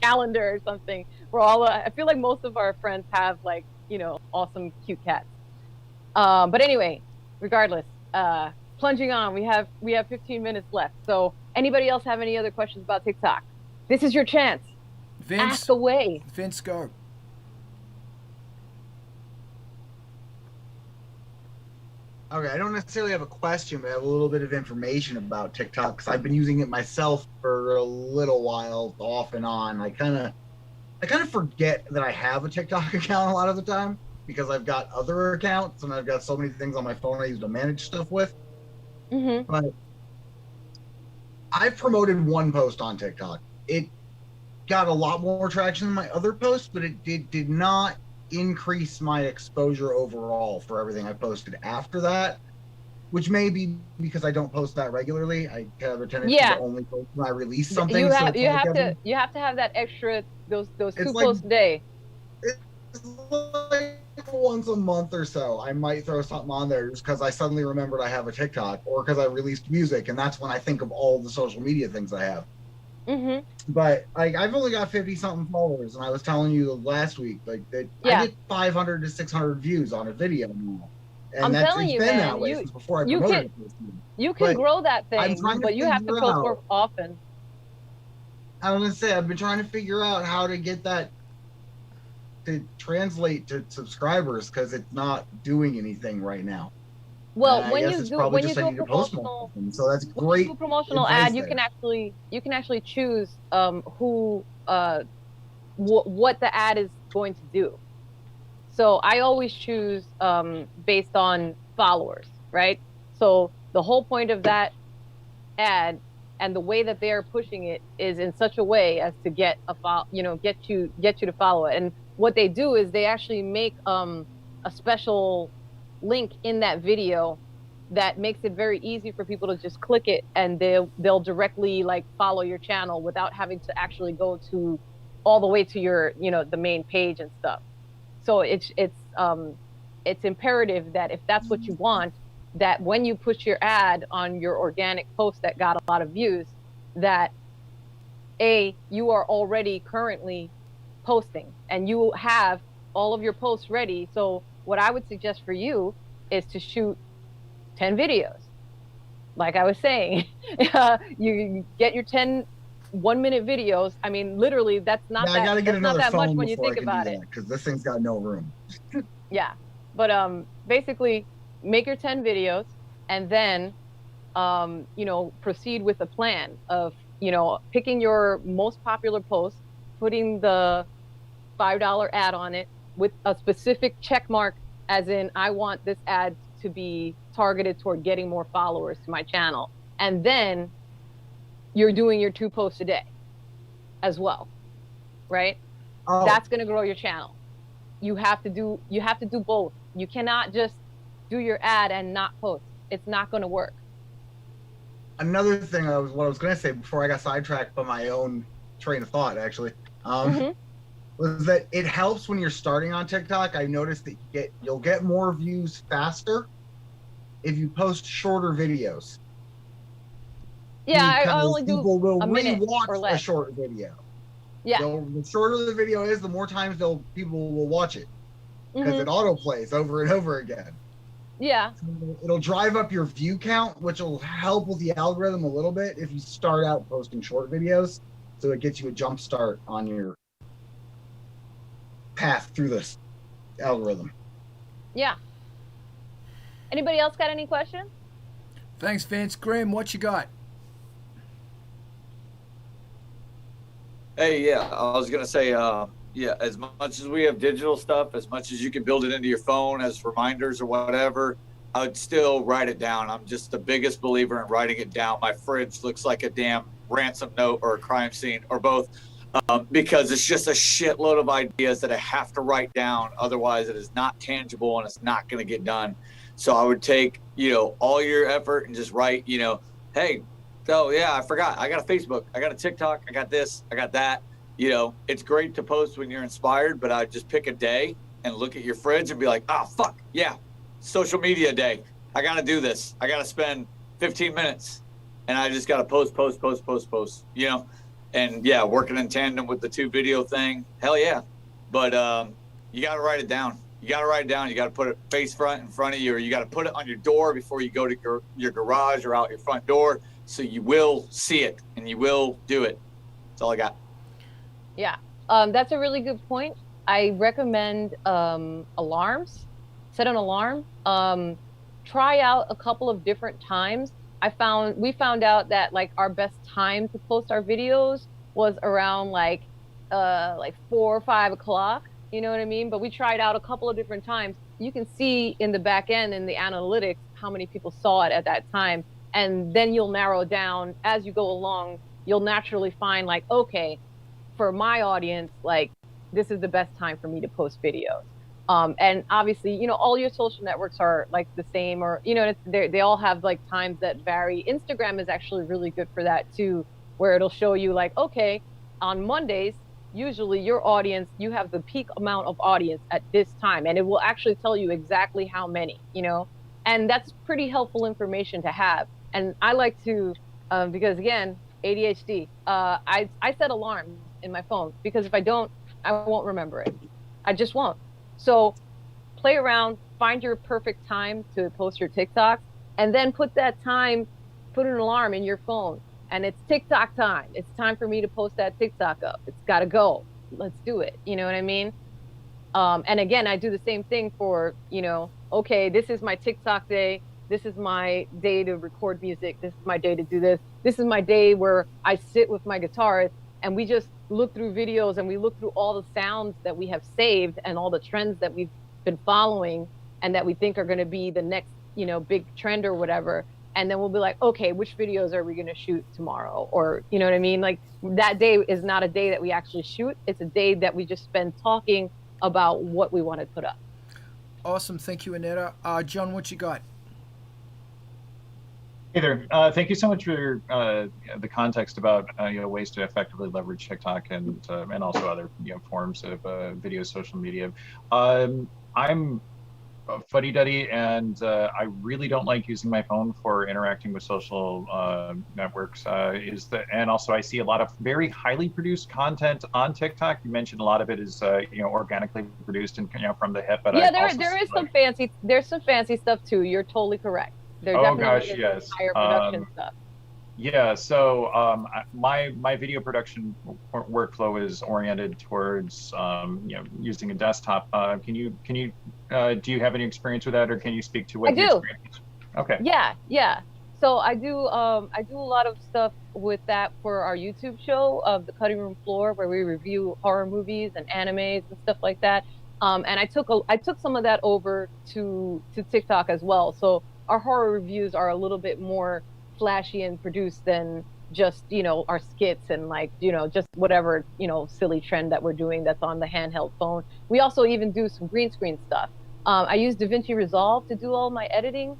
calendar or something. Where I feel like most of our friends have awesome cute cats. But anyway, regardless, plunging on, we have 15 minutes left. So anybody else have any other questions about TikTok? This is your chance. Vince, ask away. Vince, go. Okay, I don't necessarily have a question, but I have a little bit of information about TikTok, because I've been using it myself for a little while, off and on. I kind of forget that I have a TikTok account a lot of the time, because I've got other accounts and I've got so many things on my phone I use to manage stuff with. Mm-hmm. But I've promoted one post on TikTok. It got a lot more traction than my other posts, but it did not increase my exposure overall for everything I posted after that, which may be because I don't post that regularly. I have a tendency to only post when I release something. You have to have that extra those 2 posts a day. It's like once a month or so, I might throw something on there just because I suddenly remembered I have a TikTok, or because I released music, and that's when I think of all the social media things I have. Mm-hmm. But I've only got 50-something followers, and I was telling you last week that I get 500 to 600 views on a video now. And I'm telling you, man, that way since before I promoted it. You can grow that thing, but you have to post more often. I was gonna say, I've been trying to figure out how to get that to translate to subscribers, because it's not doing anything right now. Well, when you do a promotional, so that's great. A promotional ad, you can actually choose who what the ad is going to do. So I always choose based on followers, right? So the whole point of that ad and the way that they are pushing it is in such a way as to get you to follow it. And what they do is they actually make a special link in that video that makes it very easy for people to just click it, and they'll directly follow your channel without having to actually go to all the way to your the main page and stuff. So it's imperative that if that's what you want, that when you push your ad on your organic post that got a lot of views, that you are already currently posting and you have all of your posts ready. So what I would suggest for you is to shoot 10 videos. Like I was saying, you get your 10 1-minute videos. I mean, literally, that's not that much when you think about it. Because this thing's got no room. Yeah, but basically, make your 10 videos, and then proceed with a plan of picking your most popular post, putting the $5 ad on it with a specific check mark, as in I want this ad to be targeted toward getting more followers to my channel, and then you're doing your 2 posts a day as well, right? Oh. That's going to grow your channel. You have to do both. You cannot just do your ad and not post. It's not going to work. Another thing what I was going to say before I got sidetracked by my own train of thought, actually. was that it helps when you're starting on TikTok. I noticed that you'll get more views faster if you post shorter videos. Yeah, I Because only do people will a minute or rewatch a less. short video. Yeah. The shorter the video is, the more times people will watch it because it autoplays over and over again. Yeah. So it'll drive up your view count, which will help with the algorithm a little bit if you start out posting short videos. So it gets you a jump start on your path through this algorithm. Yeah. Anybody else got any questions? Thanks, Vince. Graham, what you got? Hey, yeah, I was gonna say, yeah, as much as we have digital stuff, as much as you can build it into your phone as reminders or whatever, I would still write it down. I'm just the biggest believer in writing it down. My fridge looks like a damn ransom note or a crime scene or both, because it's just a shitload of ideas that I have to write down. Otherwise, it is not tangible and it's not going to get done. So I would take, all your effort and just write, hey, so yeah, I forgot. I got a Facebook, I got a TikTok, I got this, I got that. It's great to post when you're inspired, but I just pick a day and look at your fridge and be like, fuck, yeah, social media day. I got to do this. I got to spend 15 minutes and I just got to post, and yeah, working in tandem with the 2 video thing. Hell yeah. But you got to write it down. You got to write it down. You got to put it face front in front of you, or you got to put it on your door before you go to your garage or out your front door. So you will see it and you will do it. That's all I got. Yeah, that's a really good point. I recommend alarms. Set an alarm. Try out a couple of different times. We found out that like our best time to post our videos was around like 4 or 5 o'clock. You know what I mean? But we tried out a couple of different times. You can see in the back end in the analytics how many people saw it at that time. And then you'll narrow down as you go along. You'll naturally find like, okay, for my audience, like this is the best time for me to post videos. And obviously, all your social networks are like the same, or, they all have like times that vary. Instagram is actually really good for that too, where it'll show you like, okay, on Mondays, usually your audience, you have the peak amount of audience at this time, and it will actually tell you exactly how many, and that's pretty helpful information to have. And I like to, because again, ADHD, I set alarms in my phone, because if I don't, I won't remember it. I just won't. So play around, find your perfect time to post your TikToks, and then put an alarm in your phone. And it's TikTok time. It's time for me to post that TikTok up. It's got to go. Let's do it. You know what I mean? And again, I do the same thing for, okay, this is my TikTok day. This is my day to record music. This is my day to do this. This is my day where I sit with my guitarist and we just look through videos and we look through all the sounds that we have saved and all the trends that we've been following and that we think are going to be the next, big trend or whatever. And then we'll be like, okay, which videos are we going to shoot tomorrow? Or, you know what I mean? Like that day is not a day that we actually shoot. It's a day that we just spend talking about what we want to put up. Awesome. Thank you, Annetta. John, what you got? Hey there. Thank you so much for the context about ways to effectively leverage TikTok and also other forms of video social media. I'm a fuddy-duddy, and I really don't like using my phone for interacting with social networks. And also I see a lot of very highly produced content on TikTok. You mentioned a lot of it is organically produced and from the hip. But yeah, there's some fancy stuff too. You're totally correct. Oh gosh, yes. Higher production stuff. Yeah, so my video production workflow is oriented towards using a desktop. Do you have any experience with that, or can you speak to what I do. Experience? Okay. Yeah. So I do a lot of stuff with that for our YouTube show of the Cutting Room Floor, where we review horror movies and animes and stuff like that. And I took some of that over to TikTok as well. So our horror reviews are a little bit more flashy and produced than just our skits and just whatever silly trend that we're doing that's on the handheld phone. We also even do some green screen stuff. I use DaVinci Resolve to do all my editing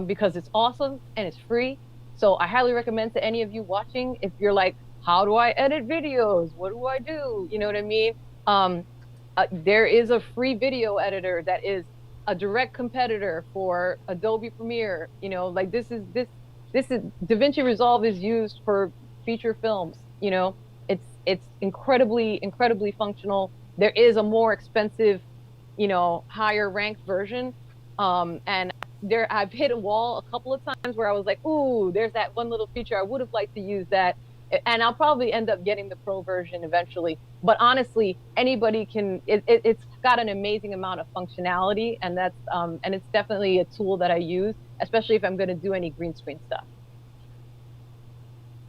because it's awesome and it's free. So I highly recommend to any of you watching, if you're like, how do I edit videos? What do I do? You know what I mean? There is a free video editor that is a direct competitor for Adobe Premiere. You know, like this is DaVinci Resolve is used for feature films. You know, it's incredibly functional. There is a more expensive, you know, higher ranked version, and I've hit a wall a couple of times where I was like, ooh, there's that one little feature, I would have liked to use that. And I'll probably end up getting the pro version eventually. But honestly, anybody can, it's got an amazing amount of functionality, and that's and it's definitely a tool that I use, especially if I'm going to do any green screen stuff.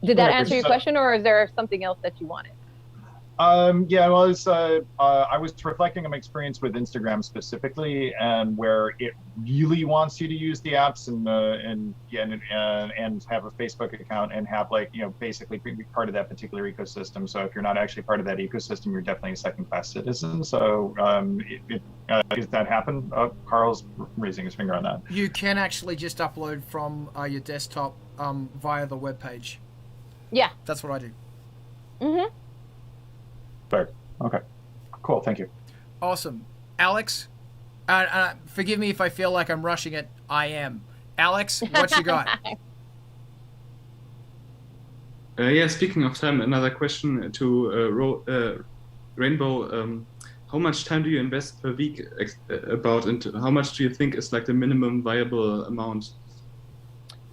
Did that answer your question, or is there something else that you wanted? Yeah, well, I was reflecting on my experience with Instagram specifically, and where it really wants you to use the apps and have a Facebook account and have, like, you know, basically be part of that particular ecosystem. So if you're not actually part of that ecosystem, you're definitely a second-class citizen. So does that happen? Carl's raising his finger on that. You can actually just upload from your desktop via the web page. Yeah, that's what I do. Mm-hmm. Fair. Okay. Cool. Thank you. Awesome. Alex, forgive me if I feel like I'm rushing it. I am. Alex, what you got? Yeah, speaking of time, another question to Rainbow. How much time do you invest per week and how much do you think is like the minimum viable amount?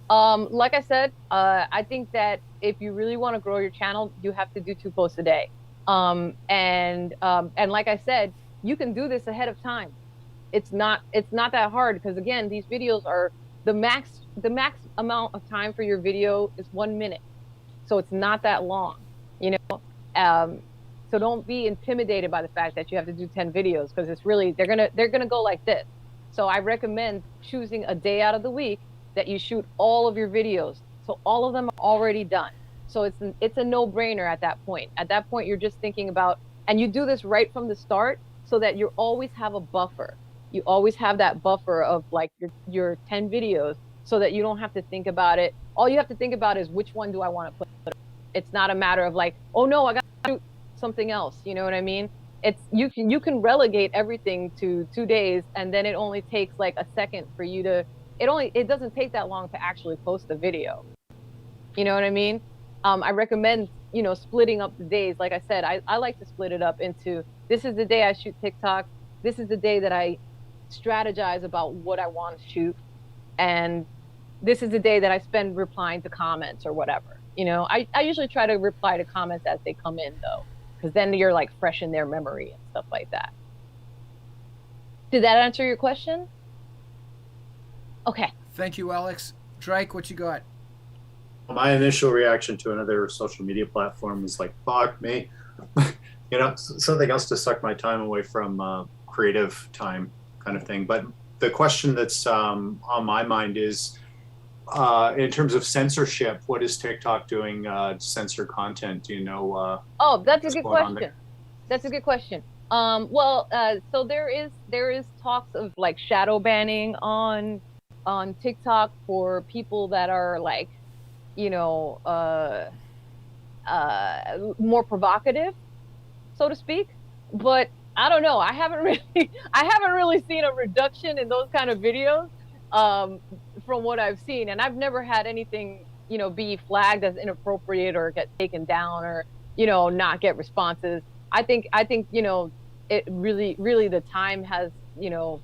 Like I said, I think that if you really want to grow your channel, you have to do 2 posts a day. And like I said, you can do this ahead of time. It's not that hard, because again, these videos are the max amount of time for your video is 1 minute. So it's not that long, you know? So don't be intimidated by the fact that you have to do 10 videos, because it's really, they're gonna go like this. So I recommend choosing a day out of the week that you shoot all of your videos. So all of them are already done. So it's a no-brainer at that point. At that point, you're just thinking about, and you do this right from the start so that you always have a buffer. You always have that buffer of like your 10 videos, so that you don't have to think about it. All you have to think about is, which one do I want to put? It's not a matter of like, oh no, I got to do something else. You know what I mean? It's you can relegate everything to 2 days, and then it only takes like a second for you to, it doesn't take that long to actually post the video. You know what I mean? I recommend, you know, splitting up the days. Like I said, I like to split it up into, this is the day I shoot TikTok. This is the day that I strategize about what I want to shoot. And this is the day that I spend replying to comments or whatever. You know, I usually try to reply to comments as they come in, though, because then you're like fresh in their memory and stuff like that. Did that answer your question? Okay. Thank you, Alex. Drake, what you got? My initial reaction to another social media platform was like, fuck me. You know, something else to suck my time away from creative time kind of thing. But the question that's on my mind is, in terms of censorship, what is TikTok doing to censor content? Do you know? Oh, that's a good question. That's a good question. So there is talks of like shadow banning on TikTok for people that are like, you know, more provocative, so to speak. But I don't know. I haven't really seen a reduction in those kind of videos from what I've seen, and I've never had anything, you know, be flagged as inappropriate or get taken down or, you know, not get responses. I think you know, it really the time has, you know,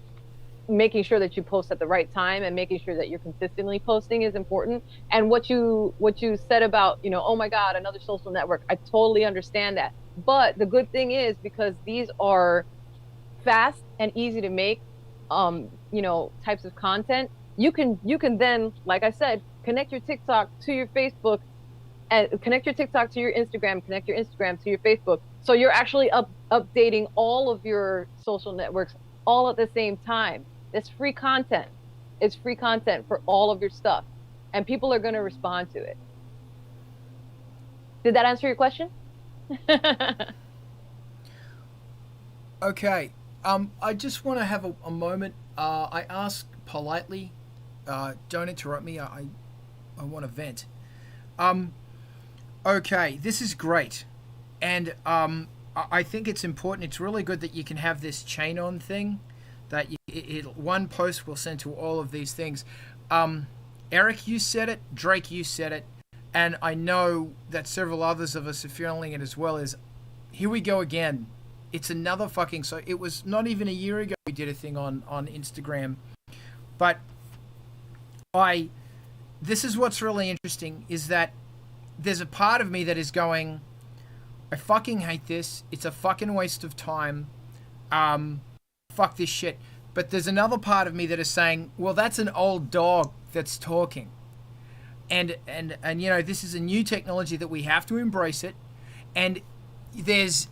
making sure that you post at the right time and making sure that you're consistently posting is important. And what you said about, you know, oh my God, another social network, I totally understand that. But the good thing is, because these are fast and easy to make, you know, types of content, you can then, like I said, connect your TikTok to your Facebook, and connect your TikTok to your Instagram, connect your Instagram to your Facebook. So you're actually updating all of your social networks all at the same time. It's free content. It's free content for all of your stuff, and people are going to respond to it. Did that answer your question? Okay. I just want to have a moment. I ask politely. Don't interrupt me. I want to vent. Okay, this is great. And I think it's important. It's really good that you can have this chain on thing, that one post will send to all of these things. Eric, you said it. Drake, you said it. And I know that several others of us are feeling it as well. Is here we go again. It's another fucking... So it was not even a year ago we did a thing on Instagram. But this is what's really interesting, is that there's a part of me that is going, I fucking hate this. It's a fucking waste of time. Fuck this shit. But there's another part of me that is saying, well, that's an old dog that's talking. And you know, this is a new technology that we have to embrace it. And there's,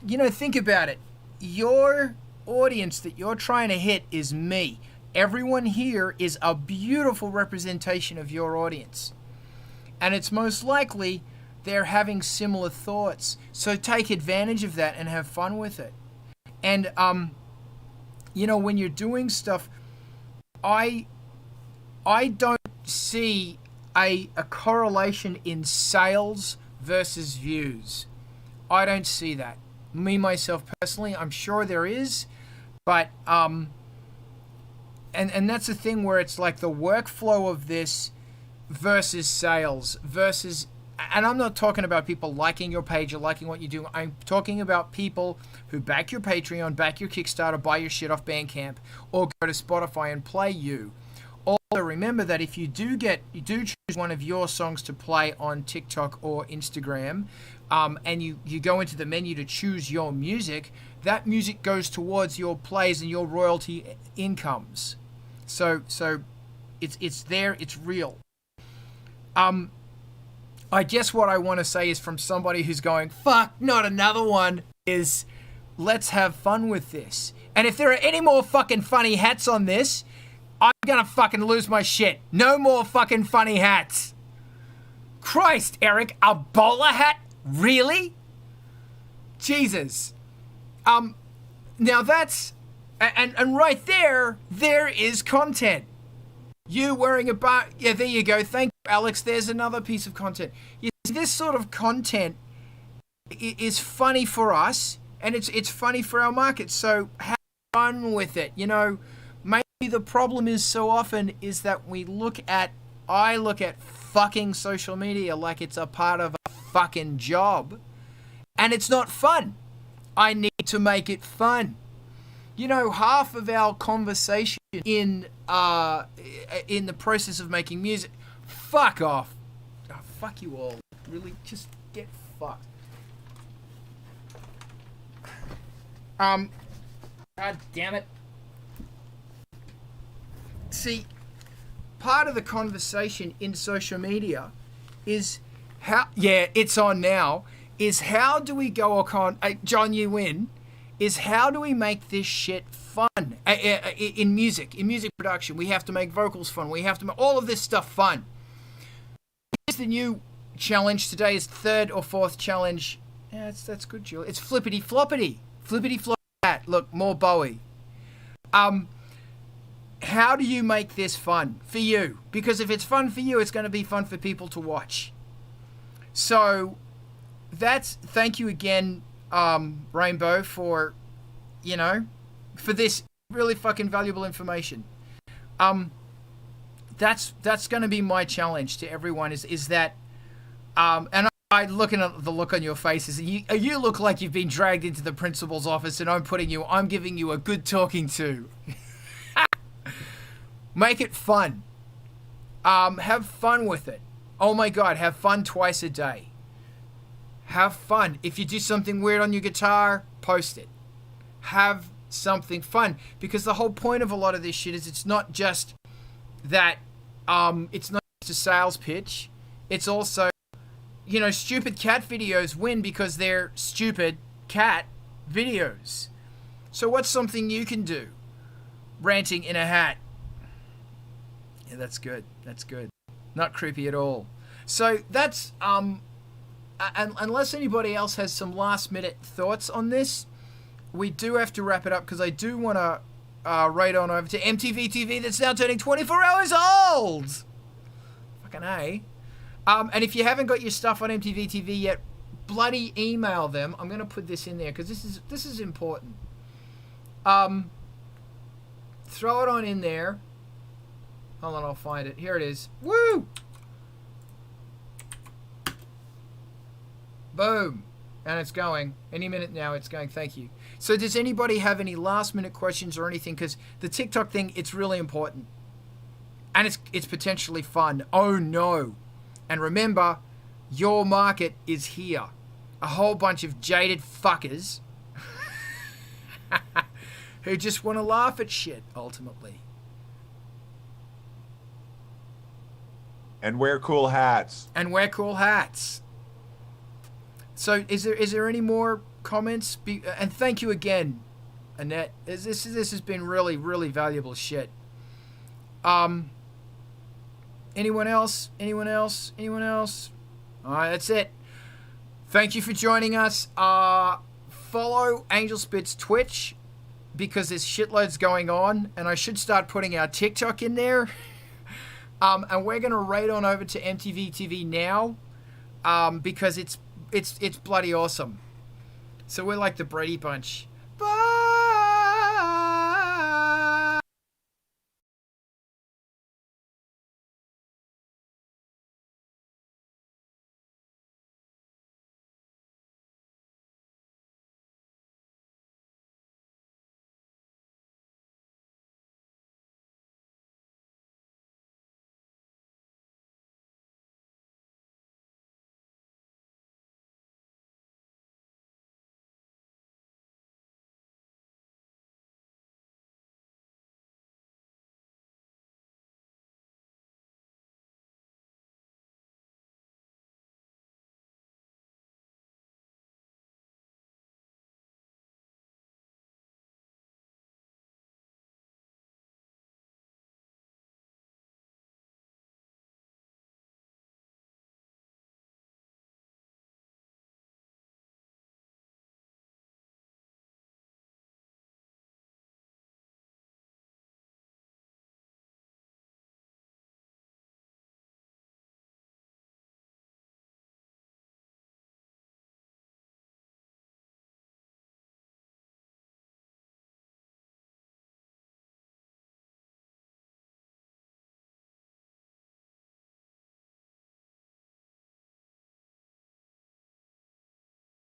you know, think about it. Your audience that you're trying to hit is me. Everyone here is a beautiful representation of your audience. And it's most likely they're having similar thoughts. So take advantage of that and have fun with it. And, you know, when you're doing stuff, I don't see a correlation in sales versus views. I don't see that. Me, myself, personally, I'm sure there is. But, and that's the thing where it's like the workflow of this versus sales versus, and I'm not talking about people liking your page or liking what you do. I'm talking about people who back your Patreon, back your Kickstarter, buy your shit off Bandcamp, or go to Spotify and play you. Also remember that if you do choose one of your songs to play on TikTok or Instagram, and you go into the menu to choose your music, that music goes towards your plays and your royalty incomes. So it's there, it's real. I guess what I want to say is, from somebody who's going, fuck, not another one, is let's have fun with this. And if there are any more fucking funny hats on this, I'm gonna fucking lose my shit. No more fucking funny hats. Christ, Eric, a bowler hat? Really? Jesus. Now that's, and right there is content. You wearing a bar, yeah, there you go. Thank you, Alex. There's another piece of content. You see, this sort of content is funny for us, and it's funny for our market. So have fun with it. You know, maybe the problem is so often is that I look at fucking social media like it's a part of a fucking job, and it's not fun. I need to make it fun. You know, half of our conversation in the process of making music, fuck off. Oh, fuck you all. Really, just get fucked. God damn it. See, part of the conversation in social media is how, yeah, it's on now, is how do we go on, John, you win, is how do we make this shit fun in music production. We have to make vocals fun. We have to make all of this stuff fun. Here's the new challenge. Today's third or fourth challenge. Yeah, that's good, Jill. It's flippity floppity. Flippity floppity hat. Look, more Bowie. How do you make this fun for you? Because if it's fun for you, it's going to be fun for people to watch. So thank you again, Rainbow, for, you know, for this really fucking valuable information. That's going to be my challenge to everyone is that, and I looking at the look on your faces, you look like you've been dragged into the principal's office and I'm giving you a good talking to. Make it fun. Have fun with it. Oh my God, have fun twice a day. Have fun. If you do something weird on your guitar, post it. Have something fun, because the whole point of a lot of this shit is it's not just that it's not just a sales pitch. It's also, you know, stupid cat videos win because they're stupid cat videos. So what's something you can do? Ranting in a hat. Yeah, that's good. That's good. Not creepy at all. So that's unless anybody else has some last minute thoughts on this, we do have to wrap it up, because I do want to right on over to MTV TV that's now turning 24 hours old. Fucking A. And if you haven't got your stuff on MTV TV yet, bloody email them. I'm going to put this in there because this is important. Throw it on in there. Hold on, I'll find it. Here it is. Woo! Boom. And it's going. Any minute now it's going. Thank you. So does anybody have any last minute questions or anything? Because the TikTok thing, it's really important. And it's potentially fun. Oh no. And remember, your market is here. A whole bunch of jaded fuckers who just want to laugh at shit, ultimately. And wear cool hats. And wear cool hats. So is there any more comments? And thank you again, Annette. This has been really, really valuable shit. Anyone else? Anyone else? Anyone else? All right, that's it. Thank you for joining us. Follow ANGELSPIT'S Twitch because there's shitloads going on, and I should start putting our TikTok in there. And we're gonna raid on over to MTV TV now, because it's bloody awesome. So we're like the Brady Bunch.